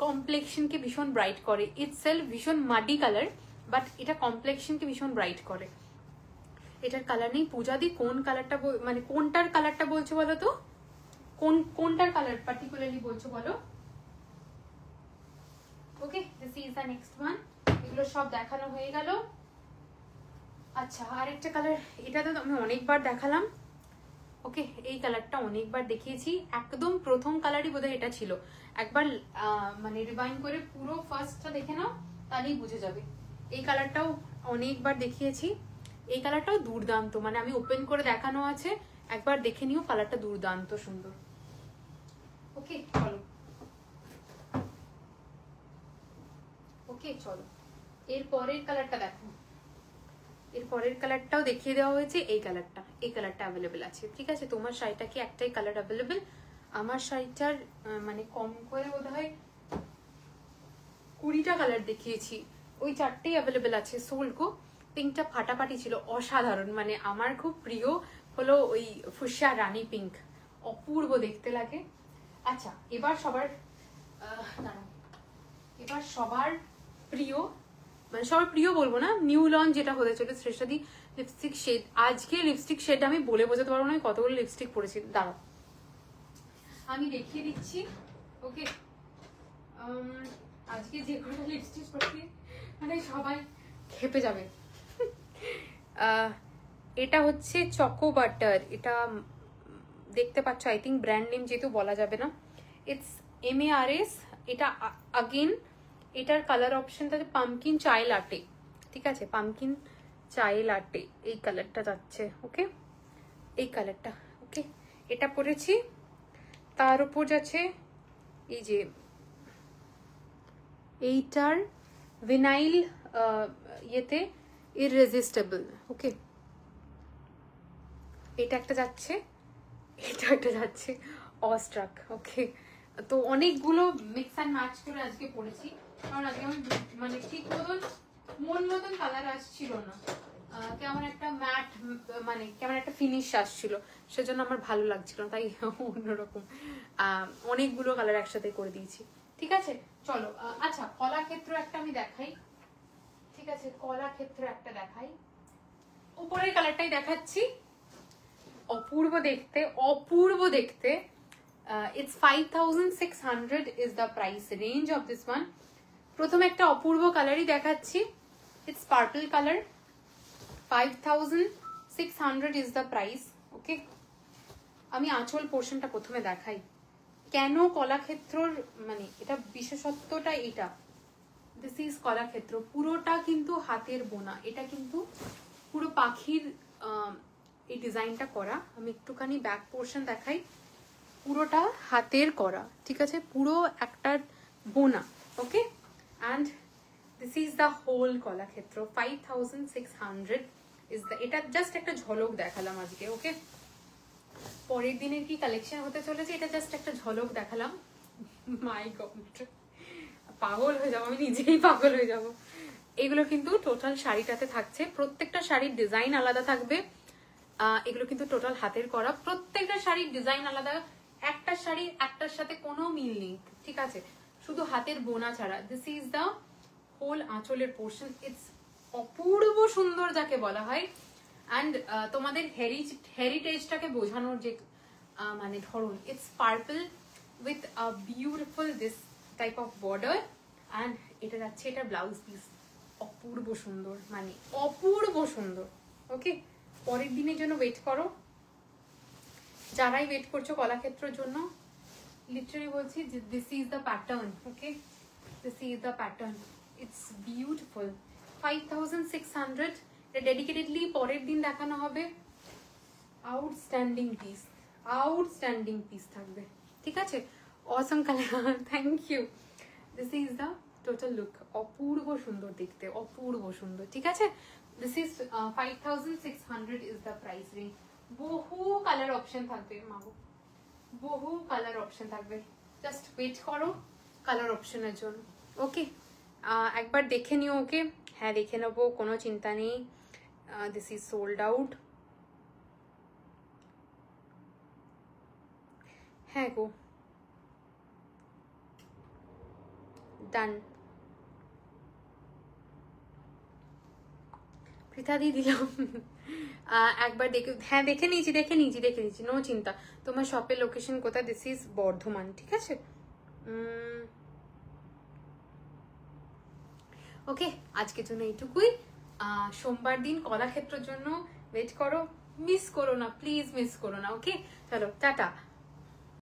কমপ্লেক্সনকে ভীষণ ব্রাইট করে। ইটসেলফ ভীষণ মাডি কালার, বাট এটা কমপ্লেক্সনকে ভীষণ ব্রাইট করে। এটার কালার নেই। পূজাদি কোন কালারটা, মানে কোনটার কালারটা বলছো বলো তো, কোনটার কালার পার্টিকুলারলি বলছো বলো। Okay, this is the next one. এগুলো সব দেখানো হয়ে গেল। আচ্ছা, আরেকটা কালার, এটা তো আমি অনেকবার দেখালাম। ওকে, এই কালারটা অনেকবার দেখিয়েছি, একদম প্রথম কালারই বোধহয় এটা ছিল। একবার মানে রিভাইন্ড করে পুরো ফার্স্টটা দেখে নাও, তাহলেই বুঝে যাবে। এই কালারটাও অনেকবার দেখিয়েছি। এই কালারটাও দুর্দান্ত, মানে আমি ওপেন করে দেখানো আছে, একবার দেখে নিও, কালারটা দুর্দান্ত সুন্দর। ওকে চলো, ওকে চলো, এর পরের কালারটা দেখো। এর পরের কালারটাও দেখিয়ে দেওয়া হয়েছে। এই কালারটা অ্যাভেলেবেল আছে, ঠিক আছে। তোমার শাড়িটা কি একটাই কালার অ্যাভেলেবেল? আমার শাড়িটার মানে কম করে বোধহয় 20টা কালার দেখিয়েছি, ওই 4টেই অ্যাভেলেবেল আছে। সোলকো পিঙ্কটা ফাটাফাটি ছিল, অসাধারণ, মানে আমার খুব প্রিয় হলো ওই ফুসিয়া রানী পিঙ্ক, অপূর্ব দেখতে লাগে। আচ্ছা এবার সবার প্রিয়, মানে সবার প্রিয় বলবো না, নিউ লঞ্চ যেটা হতে চলে শ্রেষ্ঠাদি লিপস্টিক শেড। আজকে লিপস্টিক শেড আমি বলে বোঝাতে পারবো না কতগুলো লিপস্টিক পরেছি, দাঁড়াও আমি দেখিয়ে দিচ্ছি। ওকে আজকে যে কোনো লিপস্টিক পরেছি মানে সবাই খেপে যাবে। এটা হচ্ছে চকো বাটার, এটা দেখতে পাচ্ছ, আই থিঙ্ক ব্র্যান্ড নেম যেহেতু বলা যাবে না, ইটস MARS। এটা আগেন এটার কালার অপশনটা পামকিন চায় লাটে, ঠিক আছে, পামকিন চায় লাটে এই কালারটা যাচ্ছে। ওকে এই কালারটা, ওকে এটা পরেছি। তার উপর যাচ্ছে এই যে এইটার ভিনাইল ইয়েতে ইররেজিস্টেবল। ওকে এটা একটা যাচ্ছে, এটা একটা যাচ্ছে অস্ট্রাক। ওকে তো অনেকগুলো মিক্স অ্যান্ড ম্যাচ করে আজকে পড়েছি, কারণ আজকে আমি মানে ঠিক মন মতন কালার আসছিল না, কেমন একটা ম্যাট মানে কেমন একটা ফিনিশ আসছিল, সেজন্য আমার ভালো লাগছিল না, তাই অন্যরকম অনেকগুলো কালার একসাথে করে দিয়েছি। ঠিক আছে চলো। আচ্ছা কলাক্ষেত্র একটা আমি দেখাই, ঠিক আছে কলাক্ষেত্র একটা দেখাই, উপরের কালারটাই দেখাচ্ছি, অপূর্ব দেখতে, অপূর্ব দেখতে। It's 5600 is the price range of this one. প্রথমে একটা অপূর্ব কালারই দেখাচ্ছি, it's purple color, 5600 is the price. ওকে আমি আঁচল পোর্শনটা প্রথমে দেখাই, কেন কলাক্ষেত্রর মানে এটা বিশেষত্বটা এটা। দিস ইজ কলাক্ষেত্র, পুরোটা কিন্তু হাতের বোনা, এটা কিন্তু পুরো পাখির এই ডিজাইনটা করা। আমি একটুখানি ব্যাক পোর্শন দেখাই, পুরোটা হাতের করা, ঠিক আছে, পুরো একটা বোনা। Okay and this is the whole Kalakshetra, 5600 is the, এটা জাস্ট একটা ঝলক দেখালাম আজকে। ওকে পরের দিনের কি কালেকশন হতে চলেছে এটা জাস্ট একটা ঝলক দেখালাম। মাই গড পাগল হয়ে যাবো, আমি নিজেই পাগল হয়ে যাব। এগুলো কিন্তু টোটাল শাড়িটাতে থাকছে, প্রত্যেকটা শাড়ির ডিজাইন আলাদা থাকবে। এগুলো কিন্তু টোটাল হাতের করা, প্রত্যেকটা শাড়ির ডিজাইন আলাদা, একটা শাড়ি একটার সাথে কোনো মিল নেই, ঠিক আছে, শুধু হাতের বোনা ছাড়া। দিস ইজ দ্য হোল আঁচলের পোর্শন, ইটস অপূর্ব সুন্দর যাকে বলা হয়। অ্যান্ড তোমাদের হেরিটেজটাকে বোঝানোর যে মানে ধরুন, it's purple with a beautiful this type of border. And এটা যাচ্ছে এটা ব্লাউজ পিস, অপূর্ব সুন্দর, মানে অপূর্ব সুন্দর। ওকে পরের দিনের জন্য ওয়েট করো, যারাই ওয়েট করছো কলাক্ষেত্রের জন্য, লিটারালি বলছি this is the pattern. Okay this is the pattern, it's beautiful. 5600 এটা ডেডিকেটেডলি পরের দিন দেখানো হবে। আউটস্ট্যান্ডিং পিস, আউটস্ট্যান্ডিং পিস থাকবে, ঠিক আছে, awesome colour, thank you. This is the total look, অপূর্ব সুন্দর দেখতে, অপূর্ব সুন্দর, ঠিক আছে। This is 5600 is the price range. বহু কালার অপশন থাকবে মাগো, বহু কালার অপশন থাকবে, জাস্ট ওয়েট করো কালার অপশনের জন্য। ওকে একবার দেখে নিও। ওকে হ্যাঁ দেখে নেবো, কোনো চিন্তা নেই। This is sold out. হ্যাঁ গো ডান, পৃথা দিয়ে দিলাম। একবার দেখে, হ্যাঁ দেখে নিয়েছি, নো চিন্তা। তোমার শপের লোকেশন কোথায়? দিস ইজ বর্ধমান, ঠিক আছে। ওকে আজকের জন্য এইটুকুই। সোমবার দিন কলাক্ষেত্রের জন্য ওয়েট করো, মিস করো না প্লিজ, মিস করো না। ওকে চলো টাটা।